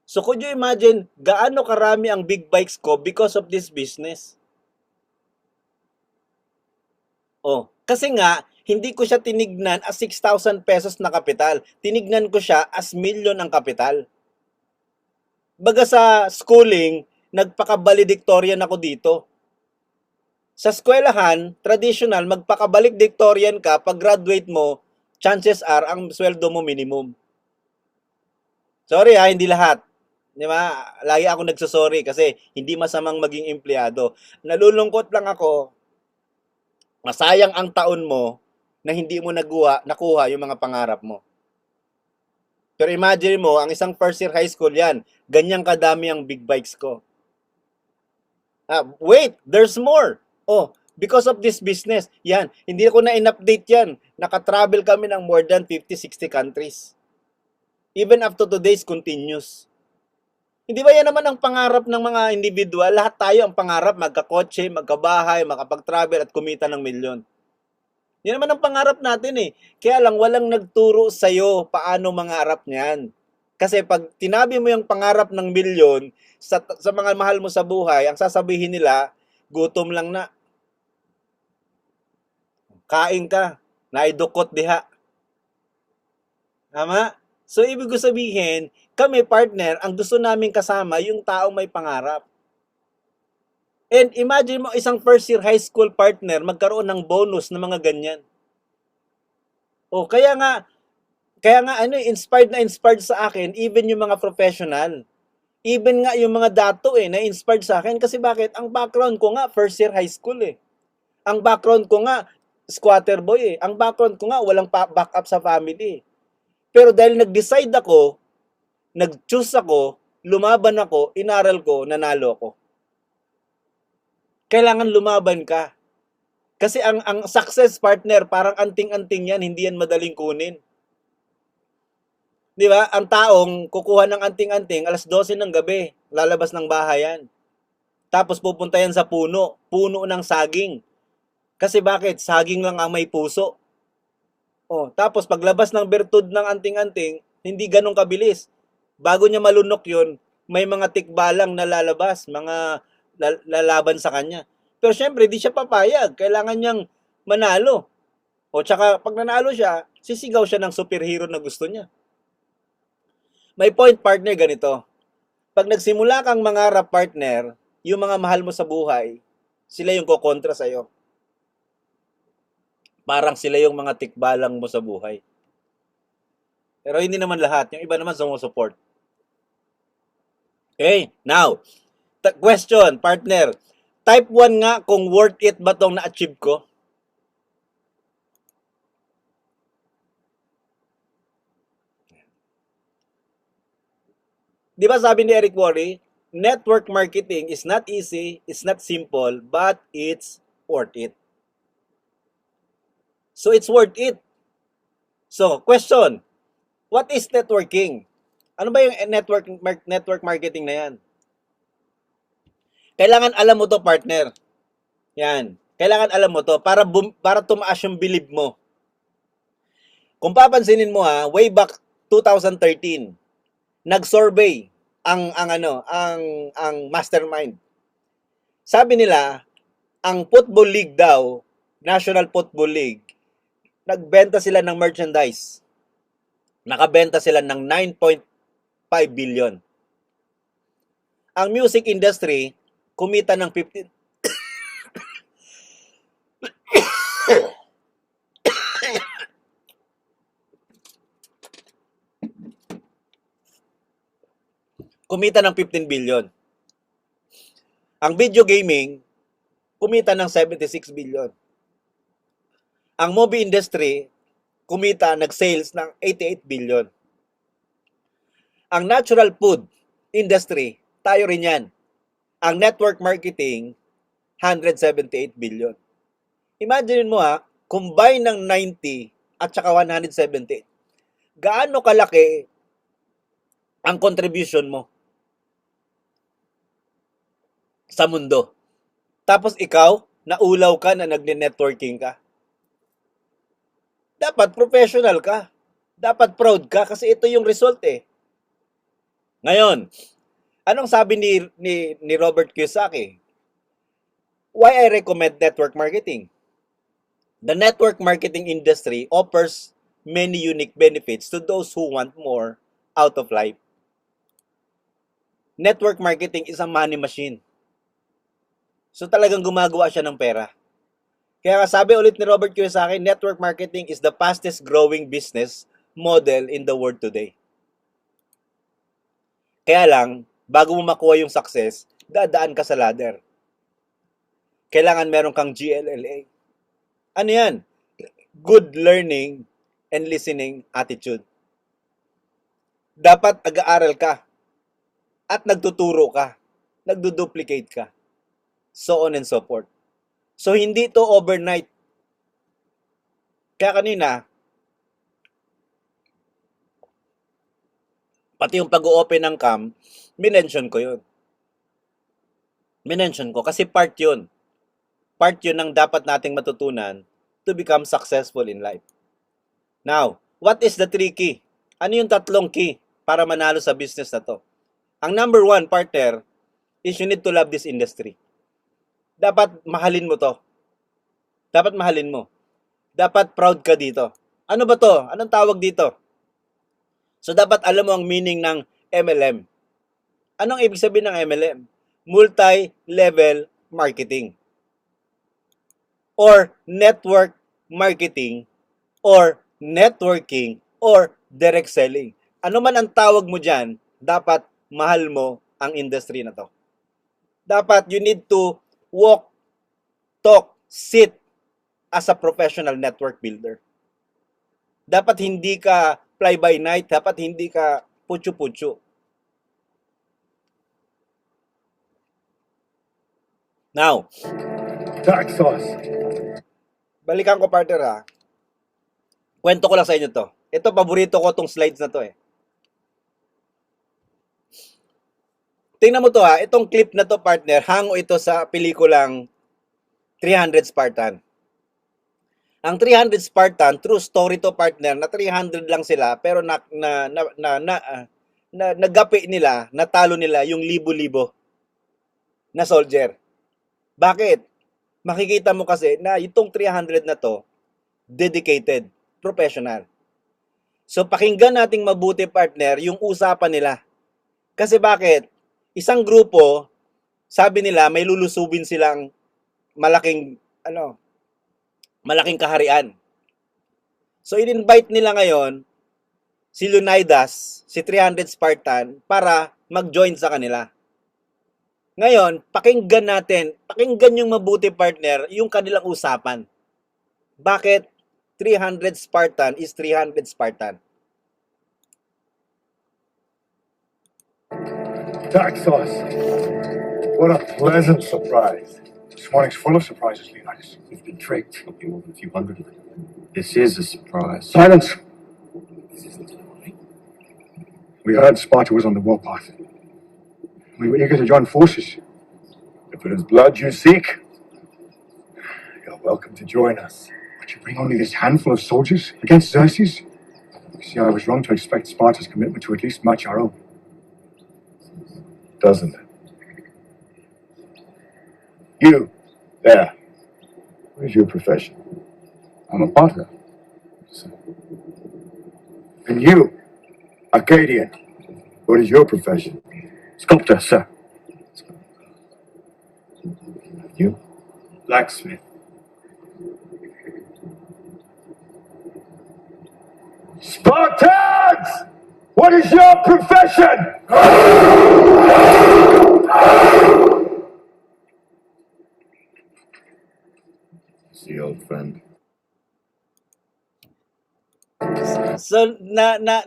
So could you imagine, gaano karami ang big bikes ko because of this business? Kasi nga, hindi ko siya tinignan as 6,000 pesos na kapital. Tinignan ko siya as million ang kapital. Baga sa schooling, nagpaka-valedictorian ako dito. Sa eskwelahan, traditional, magpaka-valedictorian ka, pag graduate mo, chances are, ang sweldo mo minimum. Sorry ha, hindi lahat. Di ba? Lagi ako nagsasorry kasi hindi masamang maging empleyado. Nalulungkot lang ako, masayang ang taon mo na hindi mo nakuha yung mga pangarap mo. Pero imagine mo, ang isang first year high school yan, ganyang kadami ang big bikes ko. Wait, there's more. Oh, because of this business, yan, hindi ko na in-update yan. Naka-travel kami ng more than 50-60 countries. Even up to today's continues. Hindi ba yan naman ang pangarap ng mga individual? Lahat tayo ang pangarap, magkakotse, magkabahay, makapag-travel at kumita ng milyon. Yan naman ang pangarap natin eh. Kaya lang walang nagturo sa'yo paano mangarap niyan. Kasi pag tinabi mo yung pangarap ng milyon sa mga mahal mo sa buhay, ang sasabihin nila, gutom lang na. Kain ka, naidukot diha. Tama? So, ibig ko sabihin, kami partner, ang gusto namin kasama, yung taong may pangarap. And imagine mo, isang first year high school partner, magkaroon ng bonus na mga ganyan. O, kaya nga, inspired sa akin, even yung mga professional. Even nga yung mga dato na-inspired sa akin. Kasi bakit? Ang background ko nga, first year high school eh. Ang background ko nga, squatter boy eh. Ang background ko nga, walang backup sa family. Pero dahil nag-decide ako, nag-choose ako, lumaban ako, inaral ko, nanalo ako. Kailangan lumaban ka. Kasi ang success partner, parang anting-anting yan, hindi yan madaling kunin. Di ba? Ang taong kukuha ng anting-anting, alas 12 ng gabi, lalabas ng bahay yan. Tapos pupunta yan sa puno ng saging. Kasi bakit? Saging lang ang may puso. Oh, tapos paglabas ng bertud ng anting-anting, hindi ganun kabilis. Bago niya malunok yun, may mga tikbalang na lalabas, mga lalaban sa kanya. Pero syempre, di siya papayag. Kailangan niyang manalo. O tsaka, pag nanalo siya, sisigaw siya ng superhero na gusto niya. May point, partner, ganito. Pag nagsimula kang mangarap, partner, yung mga mahal mo sa buhay, sila yung kokontra sa'yo. Parang sila yung mga tikbalang mo sa buhay. Pero hindi naman lahat. Yung iba naman sumusupport. Okay, now, question, partner. Type 1 nga kung worth it ba tong na-achieve ko? Di ba sabi ni Eric Worre, network marketing is not easy, it's not simple, but it's worth it. So it's worth it. So, question, what is networking? Ano ba yung network marketing na yan? Kailangan alam mo to, partner. Yan. Kailangan alam mo to para tumaas yung believe mo. Kung papansinin mo way back 2013, nag-survey ang Mastermind. Sabi nila, ang Football League daw, National Football League, nagbenta sila ng merchandise. Nakabenta sila ng 9.5 billion. Ang music industry, kumita ng 15 kumita ng 15 billion. Ang video gaming, kumita ng 76 billion. Ang movie industry, kumita, nag-sales ng 88 billion. Ang natural food industry, tayo rin yan. Ang network marketing, 178 billion. Imagine mo combine ng 90 at saka 178. Gaano kalaki ang contribution mo sa mundo? Tapos ikaw, naulaw ka na nagne-networking ka. Dapat professional ka. Dapat proud ka kasi ito yung result eh. Ngayon, anong sabi ni Robert Kiyosaki? Why I recommend network marketing? The network marketing industry offers many unique benefits to those who want more out of life. Network marketing is a money machine. So talagang gumagawa siya ng pera. Kaya sabi ulit ni Robert Kiyosaki, network marketing is the fastest growing business model in the world today. Kaya lang, bago mo makuha yung success, dadaan ka sa ladder. Kailangan meron kang GLLA. Ano yan? Good learning and listening attitude. dapat ag-aaral ka at nagtuturo ka, nagduduplicate ka, so on and so forth. So, hindi to overnight. Kaya kanina, pati yung pag-open ng cam, minention ko yun. Minention ko kasi part yun. Part yun ng dapat nating matutunan to become successful in life. Now, what is the 3 key? Ano yung 3 key para manalo sa business na to? Ang number 1, partner, is you need to love this industry. Dapat mahalin mo to. Dapat mahalin mo. Dapat proud ka dito. Ano ba to? Anong tawag dito? So, dapat alam mo ang meaning ng MLM. Anong ibig sabihin ng MLM? Multi-level marketing. Or network marketing. Or networking. Or direct selling. Ano man ang tawag mo dyan, dapat mahal mo ang industry na to. Dapat you need to walk, talk, sit as a professional network builder. Dapat hindi ka fly by night, dapat hindi ka putyo-putyo. Now, Dark sauce. balikan ko partner ha. Kwento ko lang sa inyo to. Ito, paborito ko tong slides na to eh. Tingnan mo to ha, itong clip na to partner, hango ito sa pelikulang 300 Spartan. Ang 300 Spartan, true story to partner, na 300 lang sila pero nagapi nila, natalo nila yung libo-libo na soldier. Bakit? Makikita mo kasi na itong 300 na to, dedicated, professional. So pakinggan nating mabuti partner yung usapan nila. Kasi bakit? Isang grupo, sabi nila may lulusubin silang malaking kaharian. So in-invite nila ngayon si Leonidas, si 300 Spartan para mag-join sa kanila. Ngayon, pakinggan yung mabuti partner yung kanilang usapan. Bakit 300 Spartan is 300 Spartan? Dark sauce. What a pleasant surprise. This morning's full of surprises, Leonidas. You've been tricked. Okay, well, a few hundred of them. This is a surprise. Silence. This isn't a lie. We heard Sparta was on the warpath. We were eager to join forces. If it is blood you seek, you're welcome to join us. But you bring only this handful of soldiers against Xerxes? You see, I was wrong to expect Sparta's commitment to at least match our own. Doesn't it? You, there. What is your profession? I'm a potter. And you, Arcadian. What is your profession? Sculptor, sir. You? Blacksmith. Spartans! What is your profession? See, old friend. So,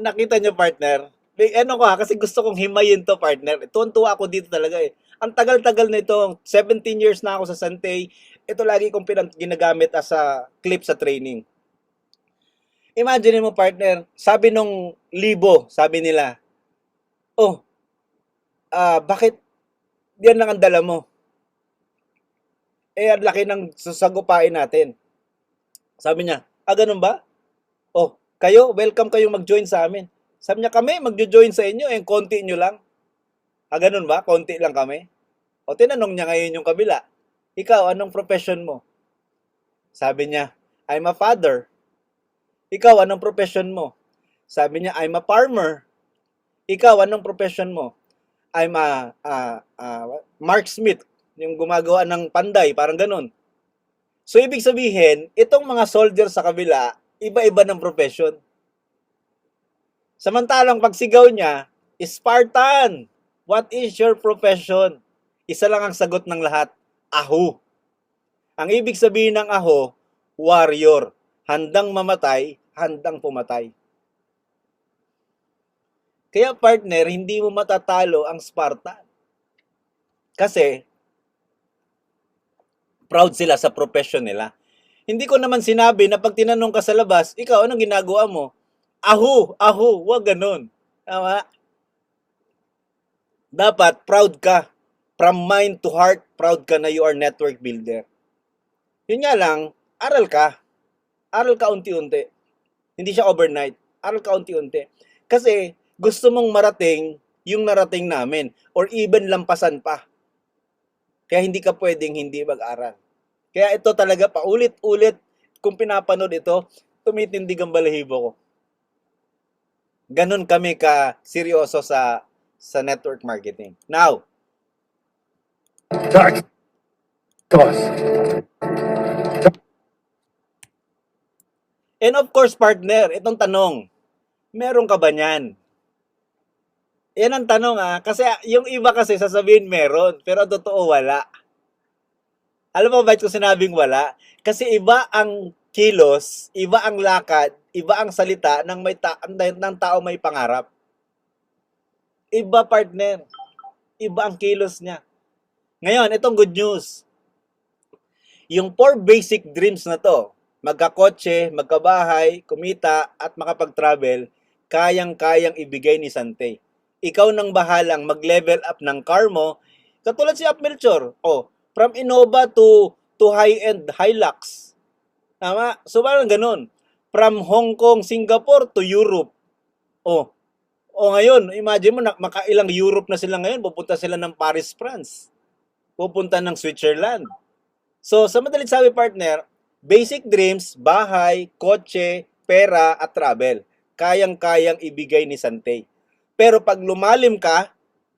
nakita nyo partner? Ano ko ha, kasi gusto kong himayin to partner. Tuwan-tuwa ako dito talaga eh. Ang tagal-tagal na ito, 17 years na ako sa Santay. Ito lagi kong ginagamit as a clip sa training. Imagine mo partner, sabi nung libo, sabi nila, oh, bakit yan lang ang dala mo? Ang laki ng sasagupain natin. Sabi niya, ganun ba? Oh, kayo, welcome kayong mag-join sa amin. Sabi niya, kami, mag-join sa inyo, konti nyo lang. Ganun ba? Konti lang kami. O, tinanong niya ngayon yung kabila, ikaw, anong profession mo? Sabi niya, I'm a father. Ikaw, anong profession mo? Sabi niya, I'm a farmer. Ikaw, anong profession mo? I'm a marksmith, yung gumagawa ng panday, parang ganun. So, ibig sabihin, itong mga soldier sa kabila, iba-iba ng profession. Samantalang pagsigaw niya, Spartan, what is your profession? Isa lang ang sagot ng lahat, aho. Ang ibig sabihin ng aho, warrior. Handang mamatay, handang pumatay. Kaya partner, hindi mo matatalo ang Spartan. Kasi, proud sila sa profession nila. Hindi ko naman sinabi na pag tinanong ka sa labas, ikaw, anong ginagawa mo? Aho, wag ganun. Tama? Dapat, proud ka. From mind to heart, proud ka na you are network builder. Yun nga lang, aral ka. Aral ka unti-unti. Hindi siya overnight. Aral ka unti-unti. Kasi, gusto mong marating yung narating namin. Or even lampasan pa. Kaya hindi ka pwedeng hindi mag-aral. Kaya ito talaga paulit-ulit kung pinapanood ito, tumitindig ang balahibo ko. Ganon kami ka seryoso sa network marketing. Now, Talk to us. and of course partner, itong tanong, meron ka ba niyan? Yan ang tanong kasi yung iba kasi sasabihin meron, pero totoo wala. Alam mo ba ko sinabing wala? Kasi iba ang kilos, iba ang lakad, iba ang salita ng tao may pangarap. Iba partner, iba ang kilos niya. Ngayon, itong good news. Yung 4 basic dreams na to, magkakotse, magkabahay, kumita, at makapag-travel, kayang-kayang ibigay ni Sante. Ikaw nang bahalang mag-level up ng car mo, katulad si Up Melchor. From Innova to high-end Hilux. Tama? So, parang ganun. From Hong Kong, Singapore to Europe. Ngayon, imagine mo, makailang Europe na sila ngayon, pupunta sila ng Paris, France. Pupunta ng Switzerland. So, sa madalit sabi partner, basic dreams, bahay, kotse, pera, at travel. Kayang-kayang ibigay ni Sante. Pero pag lumalim ka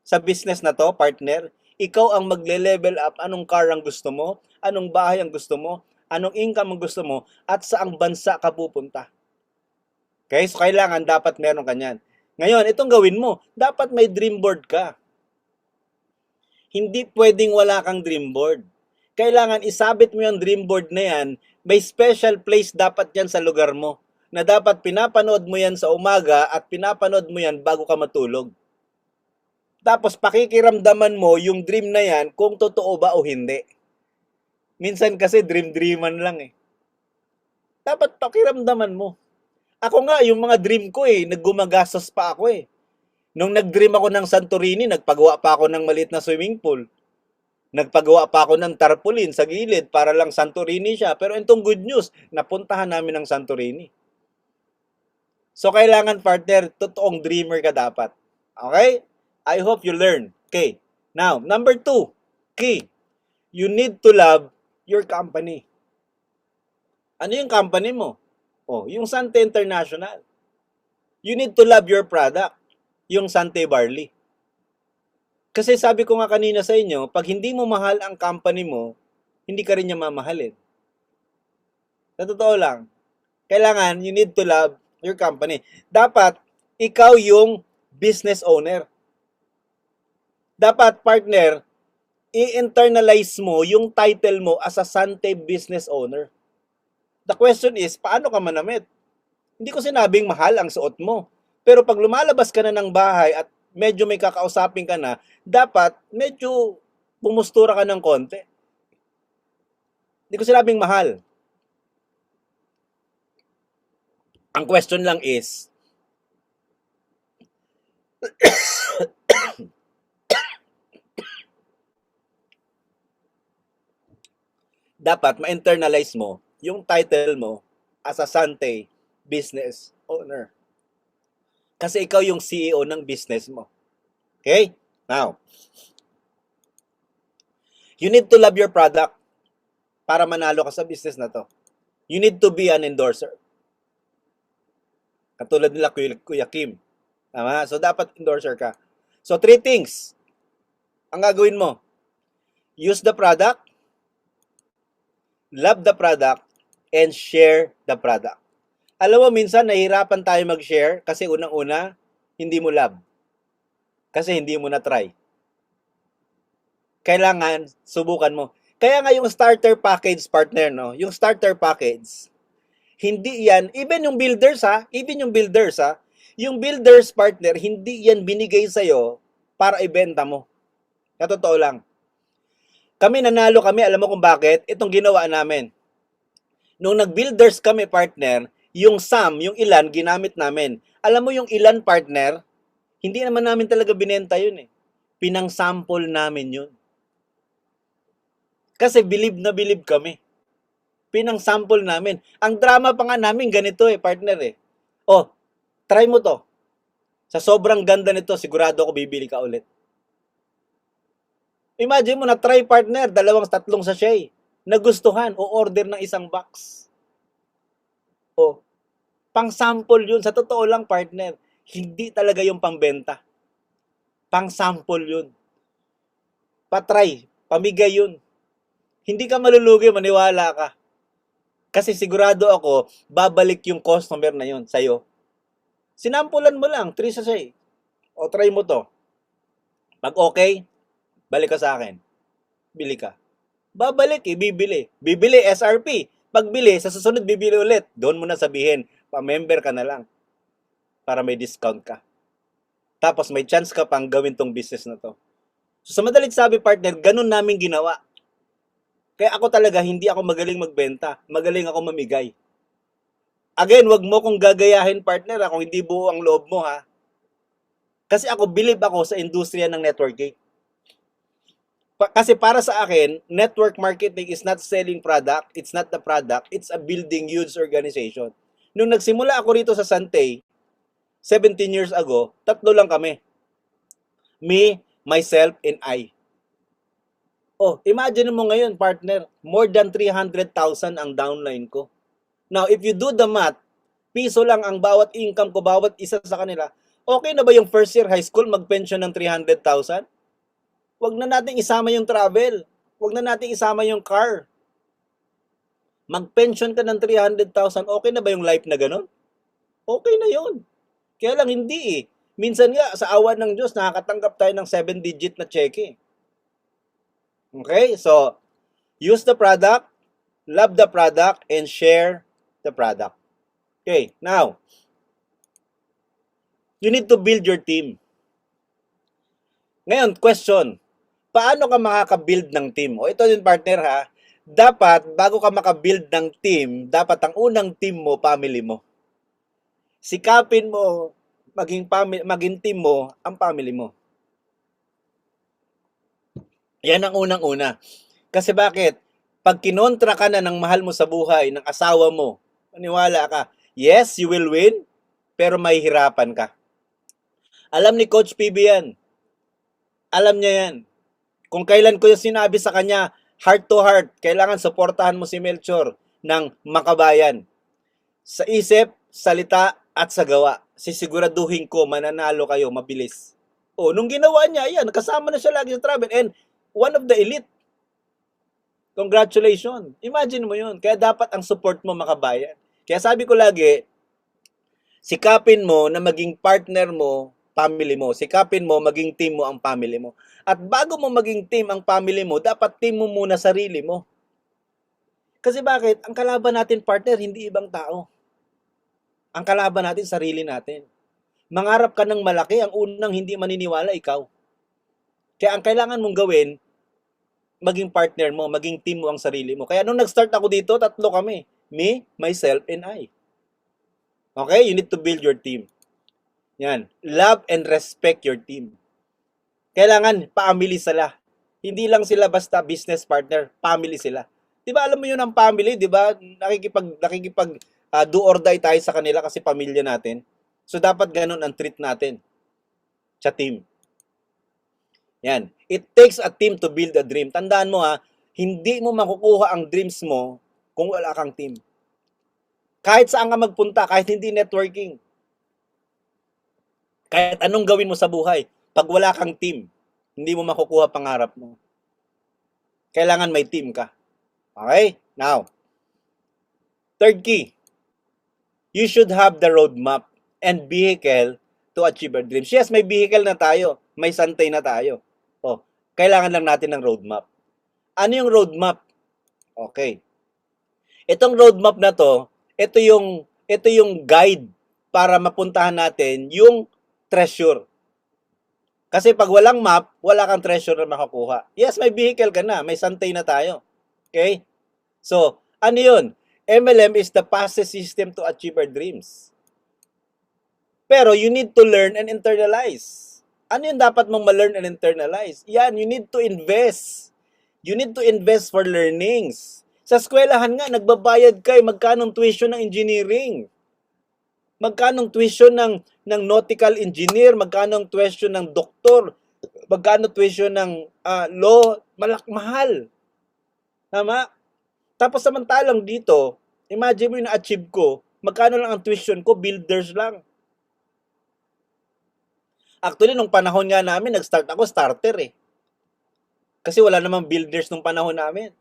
sa business na to, partner, ikaw ang magle-level up anong car ang gusto mo, anong bahay ang gusto mo, anong income ang gusto mo, at saang bansa ka pupunta. Okay? So, kailangan dapat meron ka niyan. Ngayon, itong gawin mo, dapat may dream board ka. Hindi pwedeng wala kang dream board. Kailangan isabit mo yung dream board na yan, may special place dapat yan sa lugar mo, na dapat pinapanood mo yan sa umaga at pinapanood mo yan bago ka matulog. Tapos pakikiramdaman mo yung dream na yan kung totoo ba o hindi. Minsan kasi dream-dreaman lang eh. Dapat pakiramdaman mo. Ako nga, yung mga dream ko naggumagastos pa ako eh. Nung nag-dream ako ng Santorini, nagpagawa pa ako ng maliit na swimming pool. Nagpagawa pa ako ng tarpaulin sa gilid para lang Santorini siya. Pero itong good news, napuntahan namin ng Santorini. So, kailangan partner, totoong dreamer ka dapat. Okay? I hope you learn. Okay. Now, number 2, key. You need to love your company. Ano yung company mo? Yung Sante International. You need to love your product. Yung Sante Barley. Kasi sabi ko nga kanina sa inyo, pag hindi mo mahal ang company mo, hindi ka rin niya mamahalin. Sa totoo lang, kailangan you need to love your company. Dapat, ikaw yung business owner. Dapat, partner, i-internalize mo yung title mo as a Sante business owner. The question is, paano ka manamit? Hindi ko sinabing mahal ang suot mo. Pero pag lumalabas ka na ng bahay at medyo may kakausapin ka na, dapat medyo bumustura ka ng konti. Hindi ko sinabing mahal. Ang question lang is, dapat ma-internalize mo yung title mo as a Sante business owner. Kasi ikaw yung CEO ng business mo. Okay? Now, you need to love your product para manalo ka sa business na to. You need to be an endorser. Katulad nila Kuya Kim. Tama? So, dapat endorser ka. So, 3 things ang gagawin mo. Use the product, love the product, and share the product. Alam mo, minsan nahihirapan tayo mag-share kasi unang-una, hindi mo love. Kasi hindi mo na-try. Kailangan, subukan mo. Kaya nga yung starter package, partner, no? Yung starter package, hindi yan, even yung builders, Yung builders partner, hindi yan binigay sa'yo para ibenta mo. Sa totoo lang. Kami nanalo kami, alam mo kung bakit? Itong ginawa namin. Nung nag-builders kami partner, yung sum, yung ilan, ginamit namin. Alam mo yung ilan partner, hindi naman namin talaga binenta yun eh. Pinang-sample namin yun. Kasi believe na believe kami. Pinang-sample namin. Ang drama pa nga namin ganito eh, partner eh. Oh, try mo to. Sa sobrang ganda nito, sigurado ako bibili ka ulit. Imagine mo na try partner, 2-3 sachet. Nagustuhan o order ng isang box. O, pang-sample yun. Sa totoo lang partner, hindi talaga yung pambenta. Pang-sample yun. Patry, pamigay yun. Hindi ka malulugi, maniwala ka. Kasi sigurado ako, babalik yung customer na yun sa'yo. Sinampulan mo lang, 3 sachet. O try mo to. Pag okay, balik ka sa akin. Bili ka. Babalik eh, bibili. Bibili, SRP. Pagbili, sa susunod bibili ulit. Doon mo na sabihin, pa-member ka na lang. Para may discount ka. Tapos may chance ka pang gawin tong business na to. So sa madalit sabi partner, ganun namin ginawa. Kaya ako talaga, hindi ako magaling magbenta. Magaling ako mamigay. Again, wag mo kong gagayahin partner kung hindi buo ang loob mo ha. Kasi ako, believe ako sa industriya ng networking. Kasi para sa akin, network marketing is not selling product, it's not the product, it's a building huge organization. Nung nagsimula ako rito sa Santay, 17 years ago, 3 lang kami. Me, myself, and I. Oh, imagine mo ngayon, partner, more than 300,000 ang downline ko. Now, if you do the math, piso lang ang bawat income ko, bawat isa sa kanila, okay na ba yung first year high school mag-pension ng 300,000? Huwag na nating isama yung travel. Huwag na nating isama yung car. Mag-pension ka ng 300,000, okay na ba yung life na ganun? Okay na yun. Kaya lang hindi eh. Minsan nga, sa awan ng Diyos, nakakatanggap tayo ng 7-digit na cheque. Okay? So, use the product, love the product, and share the product. Okay, now, you need to build your team. Ngayon, question, paano ka makaka-build ng team? O ito yung partner ha, dapat bago ka maka-build ng team, dapat ang unang team mo, family mo. Sikapin mo, maging team mo, ang family mo. Yan ang unang-una. Kasi bakit? Pag kinontra ka na ng mahal mo sa buhay, ng asawa mo, maniwala ka, yes, you will win, pero may hirapan ka. Alam ni Coach PB yan. Alam niya yan. Kung kailan ko yung sinabi sa kanya, heart to heart, kailangan suportahan mo si Melchor ng makabayan. Sa isip, salita, at sa gawa. Sisiguraduhin ko, mananalo kayo, mabilis. O, nung ginawa niya, yan, kasama na siya lagi sa travel. And one of the elite. Congratulations. Imagine mo yun. Kaya dapat ang support mo makabayan. Kaya sabi ko lagi, sikapin mo na maging partner mo, family mo. Sikapin mo, maging team mo ang family mo. At bago mo maging team ang family mo, dapat team mo muna sarili mo. Kasi bakit? Ang kalaban natin, partner, hindi ibang tao. Ang kalaban natin, sarili natin. Mangarap ka ng malaki, ang unang hindi maniniwala, ikaw. Kaya ang kailangan mong gawin, maging partner mo, maging team mo ang sarili mo. Kaya nung nag-start ako dito, 3 kami. Me, myself, and I. Okay? You need to build your team. Yan. Love and respect your team. Kailangan, family sila. Hindi lang sila basta business partner, family sila. 'Di ba alam mo 'yun ang family, 'di ba? Nakikipag do or die tayo sa kanila kasi pamilya natin. So dapat ganun ang treat natin sa team. Yan. It takes a team to build a dream. Tandaan mo ha, hindi mo makukuha ang dreams mo kung wala kang team. Kahit saan ka magpunta, kahit hindi networking. Kahit anong gawin mo sa buhay, pag wala kang team, hindi mo makukuha pangarap mo. Kailangan may team ka. Okay? Now, third key, you should have the roadmap and vehicle to achieve your dreams. Yes, may vehicle na tayo. May Santay na tayo. Oh, kailangan lang natin ng roadmap. Ano yung roadmap? Okay. Itong roadmap na to, ito yung guide para mapuntahan natin yung treasure. Kasi pag walang map, wala kang treasure na makakuha. Yes, may vehicle ka na, may santay na tayo. Okay? So, ano yun? MLM is the fastest system to achieve our dreams. Pero you need to learn and internalize. Ano yung dapat mong ma-learn and internalize? Yan, you need to invest. You need to invest for learnings. Sa eskwelahan nga, nagbabayad ka, magkano tuition ng engineering? Magkano tuition ng nautical engineer? Magkano tuition ng doktor? Magkano tuition ng law? Mahal. Tama? Tapos samantalang dito, imagine mo yung na-achieve ko, magkano lang ang tuition ko? Builders lang. Actually, nung panahon nga namin, nag-start ako, starter eh. Kasi wala namang builders nung panahon namin.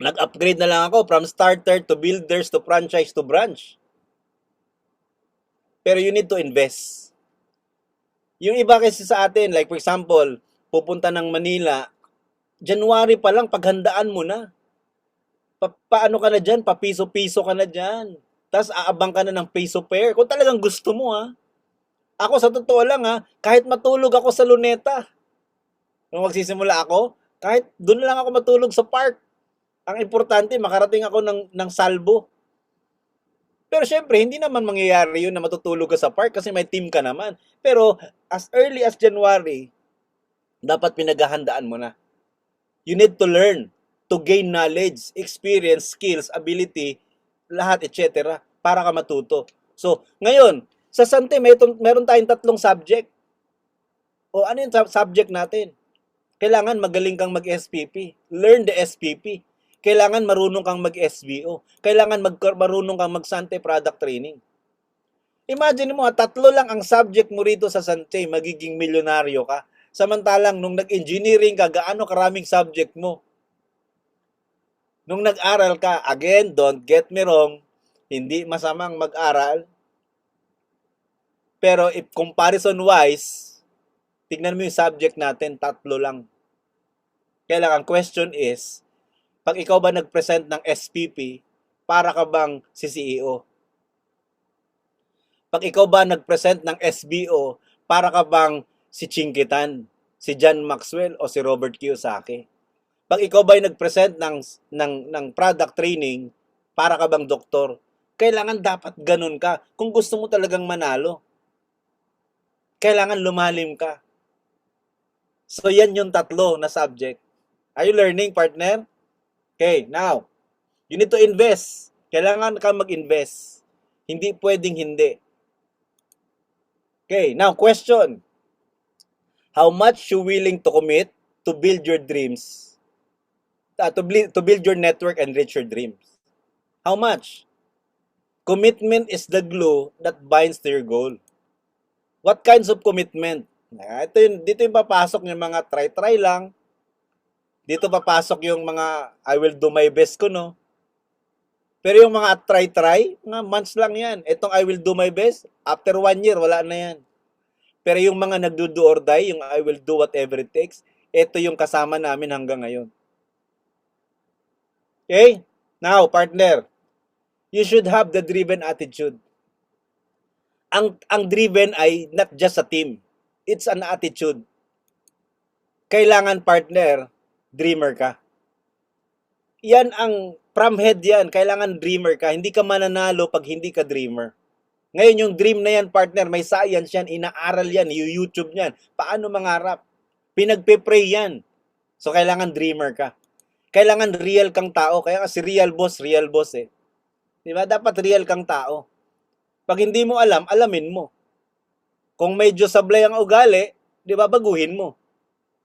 Nag-upgrade na lang ako from starter to builders to franchise to branch. Pero you need to invest. Yung iba kasi sa atin, like for example, pupunta ng Manila, January pa lang, paghandaan mo na. Paano ka na dyan? Papiso-piso ka na dyan. Tapos aabang ka na ng piso pair. Kung talagang gusto mo ha. Ako sa totoo lang ha, kahit matulog ako sa Luneta, nung magsisimula ako, kahit doon lang ako matulog sa park. Ang importante, makarating ako ng salbo. Pero syempre, hindi naman mangyayari yun na matutulog ka sa park kasi may team ka naman. Pero as early as January, dapat pinaghahandaan mo na. You need to learn to gain knowledge, experience, skills, ability, lahat, etc. para ka matuto. So, ngayon, sa Sante, meron tayong 3 subject. O ano yung subject natin? Kailangan magaling kang mag-SPP. Learn the SPP. Kailangan marunong kang mag-SBO. Kailangan marunong kang mag-Sante product training. Imagine mo, 3 lang ang subject mo rito sa Sante, magiging milyonaryo ka. Samantalang nung nag-engineering ka, gaano karaming subject mo? Nung nag-aral ka, again, don't get me wrong, hindi masamang mag-aral. Pero if comparison-wise, tignan mo yung subject natin, 3 lang. Kaya lang, ang question is, pag ikaw ba nag-present ng SPP, para ka bang si CEO? Pag ikaw ba nag-present ng SBO, para ka bang si Chinkitan, si John Maxwell, o si Robert Kiyosaki? Pag ikaw ba nag-present ng product training, para ka bang doktor? Kailangan dapat ganun ka. Kung gusto mo talagang manalo, kailangan lumalim ka. So, yan yung 3 na subject. Are you learning, partner? Okay, now, you need to invest. Kailangan ka mag-invest. Hindi pwedeng hindi. Okay, now, question. How much you willing to commit to build your dreams? To build your network and reach your dreams? How much? Commitment is the glue that binds to your goal. What kinds of commitment? Dito yung papasok yung mga try lang. Dito papasok yung mga I will do my best ko, no? Pero yung mga try, mga months lang yan. Itong I will do my best, after 1 year, wala na yan. Pero yung mga nagdo-do or die, yung I will do whatever it takes, ito yung kasama namin hanggang ngayon. Okay? Now, partner, you should have the driven attitude. Ang driven ay not just a team. It's an attitude. Kailangan, partner, dreamer ka. Yan ang from head yan. Kailangan dreamer ka. Hindi ka mananalo pag hindi ka dreamer. Ngayon, yung dream na yan, partner, may science yan, inaaral yan, YouTube yan. Paano mangarap? Pinagpe-pray yan. So, kailangan dreamer ka. Kailangan real kang tao. Kaya kasi real boss eh. Diba? Dapat real kang tao. Pag hindi mo alam, alamin mo. Kung medyo sablay ang ugali, di ba, baguhin mo.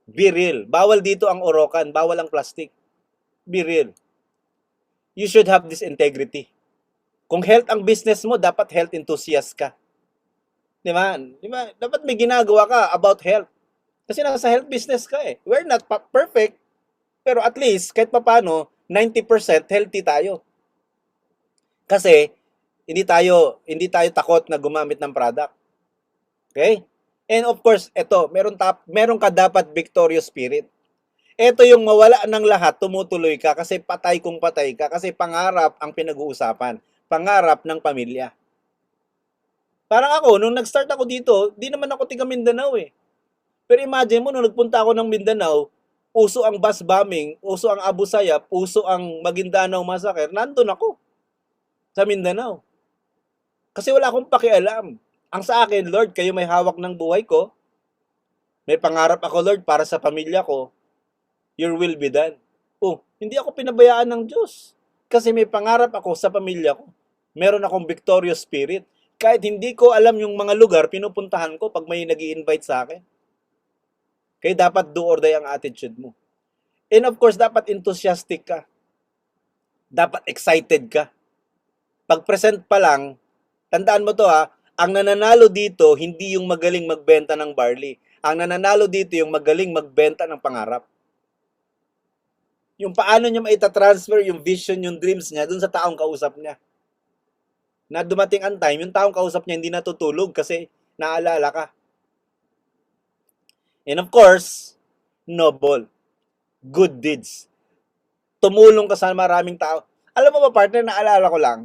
Be real. Bawal dito ang orokan, bawal ang plastic. Be real. You should have this integrity. Kung health ang business mo, dapat health enthusiast ka. Di ba? Dapat may ginagawa ka about health. Kasi nasa health business ka eh. We're not perfect, pero at least, kahit papano, 90% healthy tayo. Kasi, hindi tayo takot na gumamit ng product. Okay? And of course, ito, meron ka dapat victorious spirit. Ito yung mawala ng lahat, tumutuloy ka kasi patay kung patay ka kasi pangarap ang pinag-uusapan. Pangarap ng pamilya. Parang ako, nung nag-start ako dito, di naman ako tiga Mindanao eh. Pero imagine mo, nung nagpunta ako ng Mindanao, uso ang bus bombing, uso ang Abu Sayyaf, uso ang Maguindanao Massacre, nandun ako sa Mindanao. Kasi wala akong pakialam. Ang sa akin, Lord, kayo may hawak ng buhay ko. May pangarap ako, Lord, para sa pamilya ko. Your will be done. Oh, hindi ako pinabayaan ng Diyos. Kasi may pangarap ako sa pamilya ko. Meron akong victorious spirit. Kahit hindi ko alam yung mga lugar, pinupuntahan ko pag may nag-i-invite sa akin. Kaya dapat do or die ang attitude mo. And of course, dapat enthusiastic ka. Dapat excited ka. Pag present pa lang, tandaan mo to ha, ang nananalo dito, hindi yung magaling magbenta ng barley. Ang nananalo dito, yung magaling magbenta ng pangarap. Yung paano niya maitatransfer yung vision, yung dreams niya dun sa taong kausap niya. Na dumating ang time, yung taong kausap niya hindi natutulog kasi naalala ka. And of course, noble. Good deeds. Tumulong ka sa maraming tao. Alam mo ba, partner, naalala ko lang,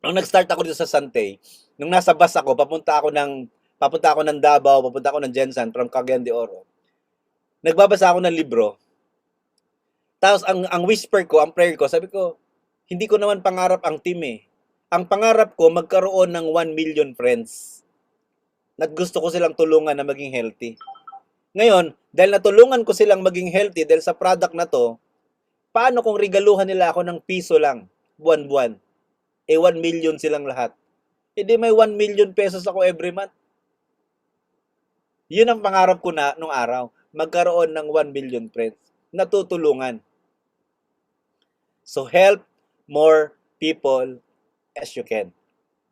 nung nag-start ako dito sa Santay, nung nasa bus ako, papunta ako ng Davao, papunta ako ng Jensan from Cagayan de Oro. Nagbabasa ako ng libro. Tapos ang whisper ko, ang prayer ko, sabi ko, hindi ko naman pangarap ang team eh. Ang pangarap ko, magkaroon ng 1 million friends. At gusto ko silang tulungan na maging healthy. Ngayon, dahil natulungan ko silang maging healthy dahil sa product na to, paano kung regaluhan nila ako ng piso lang, buwan-buwan? 1 million silang lahat. E di may 1 million pesos ako every month. Yun ang pangarap ko na nung araw. Magkaroon ng 1 million friends. Natutulungan. So help more people as you can.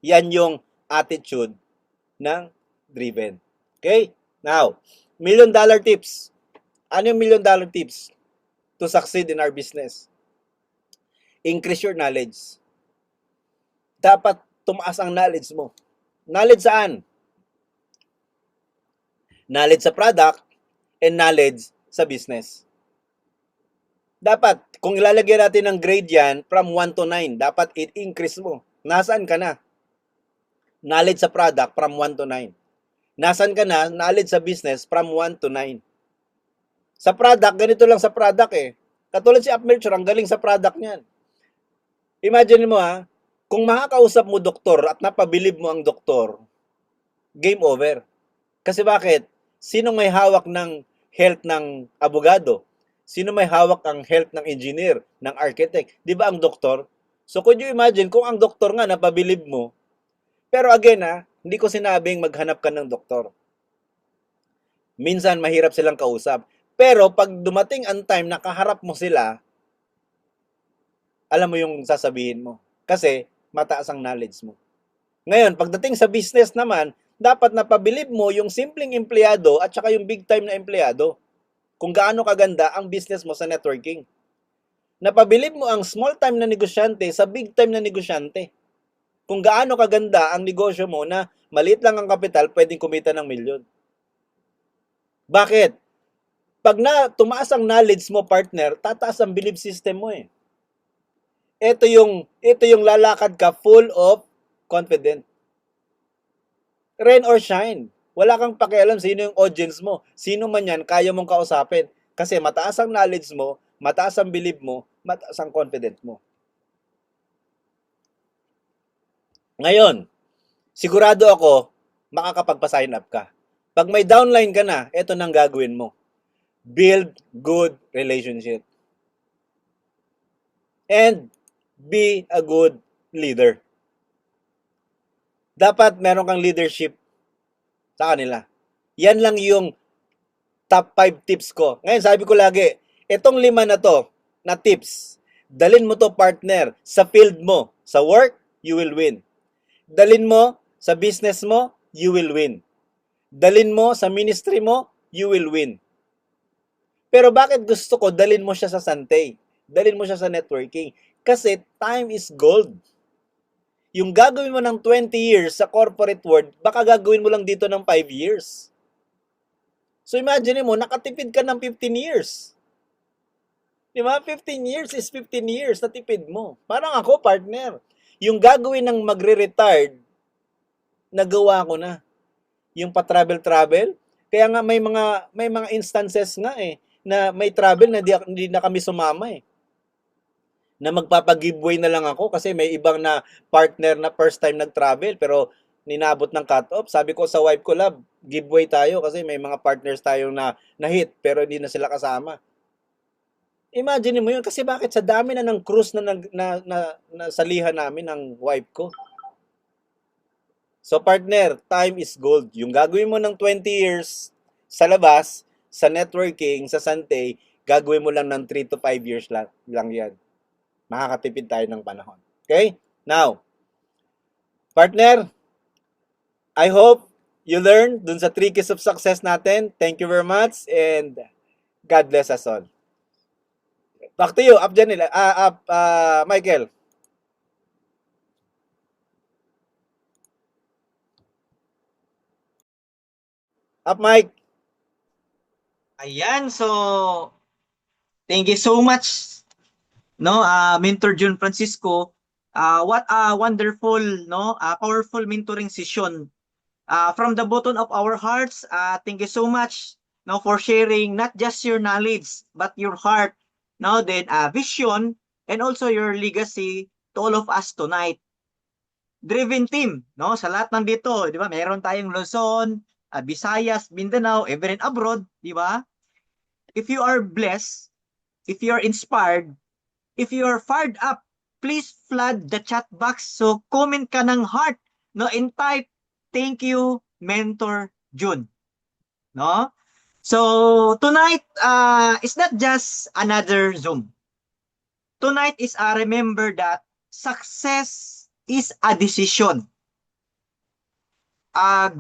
Yan yung attitude ng driven. Okay? Now, $1 million tips. Ano yung $1 million tips to succeed in our business? Increase your knowledge. Dapat tumaas ang knowledge mo. Knowledge saan? Knowledge sa product and knowledge sa business. Dapat, kung ilalagyan natin ng grade yan, from 1 to 9, dapat i-increase mo. Nasaan ka na? Knowledge sa product from 1 to 9. Nasaan ka na? Knowledge sa business from 1 to 9. Sa product, ganito lang sa product eh. Katulad si Upmerture, ang galing sa product niyan. Imagine mo ha, kung makakausap mo doktor at napabilib mo ang doktor, game over. Kasi bakit? Sino may hawak ng health ng abogado? Sino may hawak ang health ng engineer, ng architect? Di ba ang doktor? So could you imagine kung ang doktor nga napabilib mo? Pero again hindi ko sinabing maghanap ka ng doktor. Minsan mahirap silang kausap. Pero pag dumating ang time na kaharap mo sila, alam mo yung sasabihin mo. Kasi mataas ang knowledge mo. Ngayon, pagdating sa business naman, dapat napabilib mo yung simpleng empleyado at saka yung big time na empleyado. Kung gaano kaganda ang business mo sa networking. Napabilib mo ang small time na negosyante sa big time na negosyante. Kung gaano kaganda ang negosyo mo na maliit lang ang kapital, pwedeng kumita ng milyon. Bakit? Pag tumaas ang knowledge mo, partner, tataas ang belief system mo eh. Ito yung lalakad ka full of confidence. Rain or shine. Wala kang pakialam sino yung audience mo. Sino man yan, kaya mong kausapin. Kasi mataas ang knowledge mo, mataas ang belief mo, mataas ang confidence mo. Ngayon, sigurado ako, makakapagpa-sign up ka. Pag may downline ka na, ito nang gagawin mo. Build good relationship. And be a good leader. Dapat meron kang leadership sa kanila. Yan lang yung top 5 tips ko. Ngayon, sabi ko lagi, itong 5 na to, na tips, dalin mo to partner sa field mo. Sa work, you will win. Dalin mo sa business mo, you will win. Dalin mo sa ministry mo, you will win. Pero bakit gusto ko dalin mo siya sa Santay? Dalin mo siya sa networking. Kasi time is gold. Yung gagawin mo ng 20 years sa corporate world, baka gagawin mo lang dito ng 5 years. So imagine mo, nakatipid ka ng 15 years. Di ba? 15 years is 15 years na tipid mo. Parang ako, partner. Yung gagawin ng magre-retired, nagawa ko na. Yung pa-travel-travel. Kaya nga may mga instances nga na may travel na hindi na kami sumama na magpapag-giveaway na lang ako kasi may ibang na partner na first time nag-travel pero ninabot ng cut-off. Sabi ko sa wife ko, love, giveaway tayo kasi may mga partners tayong na hit pero hindi na sila kasama. Imagine mo yun kasi bakit sa dami na ng cruise na salihan namin ng wife ko. So partner, time is gold. Yung gagawin mo ng 20 years sa labas, sa networking, sa Sante, gagawin mo lang ng 3 to 5 years lang yan. Makakatipid tayo ng panahon. Okay? Now, partner, I hope you learn dun sa 3 keys of success natin. Thank you very much and God bless us all. Back to you, Michael. Up, Mike. Ayan, so thank you so much, no, Mentor Jun Francisco. What a wonderful, no, powerful mentoring session. From the bottom of our hearts, thank you so much, no, for sharing not just your knowledge but your heart, no, then vision and also your legacy to all of us tonight. Driven team, no, sa lahat ng dito, di ba? Meron tayong Luzon, Visayas, Mindanao, even abroad, di ba? If you are blessed, if you are inspired, if you are fired up, please flood the chat box. So comment ka ng heart, no, and type thank you Mentor Jun, no? So tonight is not just another Zoom. Tonight is remember that success is a decision.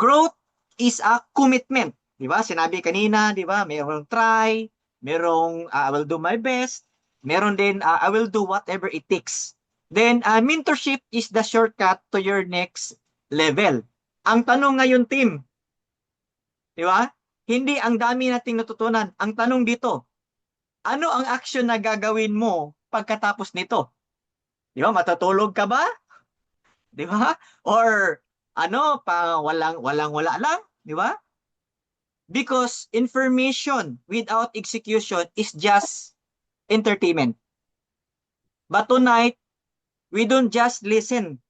Growth is a commitment. Di ba? Sinabi kanina, di ba? Merong try, merong I will do my best, meron din I will do whatever it takes. Then mentorship is the shortcut to your next level. Ang tanong ngayon, team, di ba? Hindi ang dami nating natutunan. Ang tanong dito, ano ang action na gagawin mo pagkatapos nito? Di ba? Matutulog ka ba? Di ba? Or ano, wala lang, di ba? Because information without execution is just entertainment. But tonight, we don't just listen.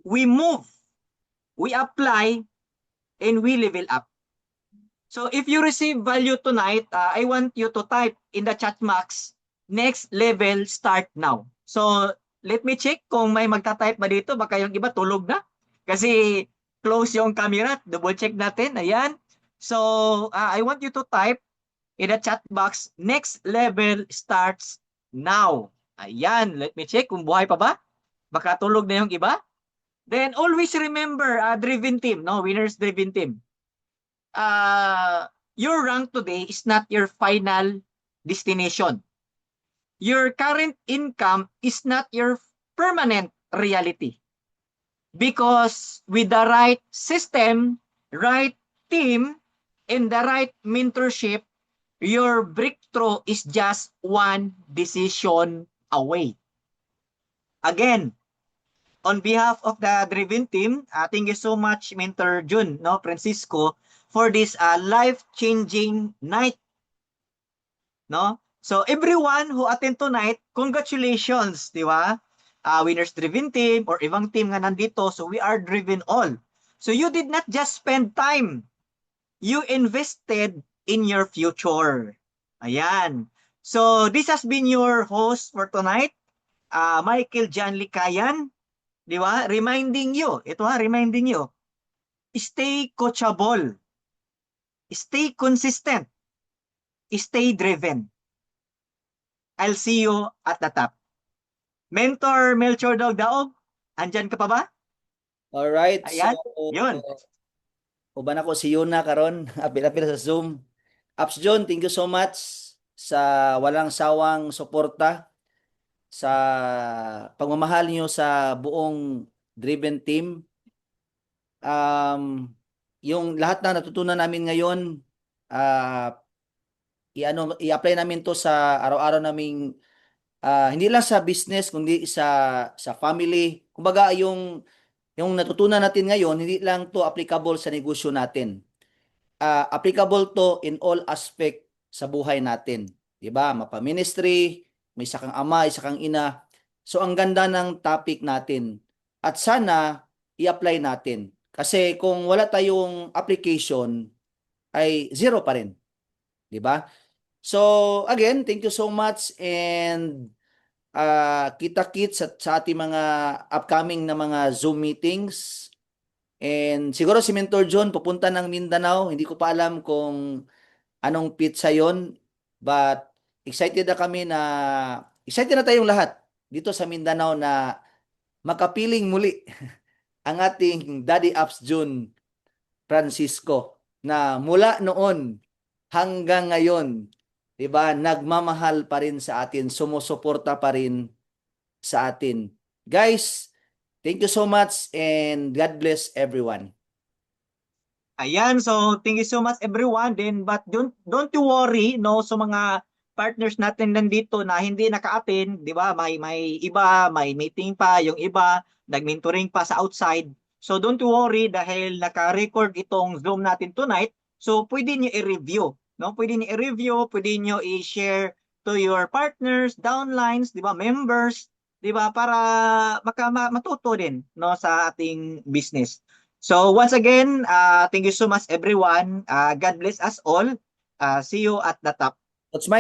We move, we apply, and we level up. So if you receive value tonight, I want you to type in the chat box, next level start now. So let me check kung may magta-type ba dito. Baka yung iba tulog na. Kasi close yung camera. Double check natin. Ayan. So I want you to type in the chat box, next level starts now. Ayan. Let me check kung buhay pa ba. Baka tulog na yung iba. Then always remember, driven team, no? Winners driven team. Your rank today is not your final destination. Your current income is not your permanent reality. Because with the right system, right team, and the right mentorship, your breakthrough is just one decision away. Again, on behalf of the Driven team, thank you so much, Mentor Jun, no, Francisco, for this life-changing night. No? So everyone who attend tonight, congratulations, di ba? Winners Driven team or ibang team nga nandito, so we are driven all. So you did not just spend time, you invested in your future. Ayan. So this has been your host for tonight, Michael John Likayan, di ba? Reminding you, reminding you, stay coachable, stay consistent, stay driven. I'll see you at the top. Mentor Melchor Daog, andyan ka pa ba? Alright, Ayan, so yun. uban ako si Yuna karon, apil-apil sa Zoom. Ups John, thank you so much sa walang sawang suporta sa pagmamahal niyo sa buong Driven team. Yung lahat na natutunan namin ngayon, i-apply namin to sa araw-araw naming hindi lang sa business kundi sa family, Kumbaga, yung natutunan natin ngayon, hindi lang to applicable sa negosyo natin. Applicable to in all aspect sa buhay natin. 'Di ba? Mapa-ministry, may isa kang ama, isa kang ina. So ang ganda ng topic natin. At sana i-apply natin. Kasi kung wala tayong application, ay zero pa rin. 'Di ba? So again, thank you so much, and kita-kits sa ating mga upcoming na mga Zoom meetings. And siguro si Mentor John pupunta ng Mindanao. Hindi ko pa alam kung anong pizza yon, but excited na tayong lahat dito sa Mindanao na makapiling muli ang ating Daddy Apps June Francisco na mula noon hanggang ngayon, 'di ba, nagmamahal pa rin sa atin, sumusuporta pa rin sa atin. Guys, thank you so much and God bless everyone. Ayan, so thank you so much everyone din, but don't you worry no, so mga partners natin nandito na hindi naka-attend, 'di ba? May iba, may meeting pa, yung iba nag-mentoring pa sa outside. So don't you worry dahil naka-record itong Zoom natin tonight. So pwede niyo i-review, no? Pwede niyo i-review, pwede niyo i-share to your partners, downlines, 'di ba? Members, 'di ba? Para matuto din no sa ating business. So once again, thank you so much everyone. God bless us all. See you at the top. That's my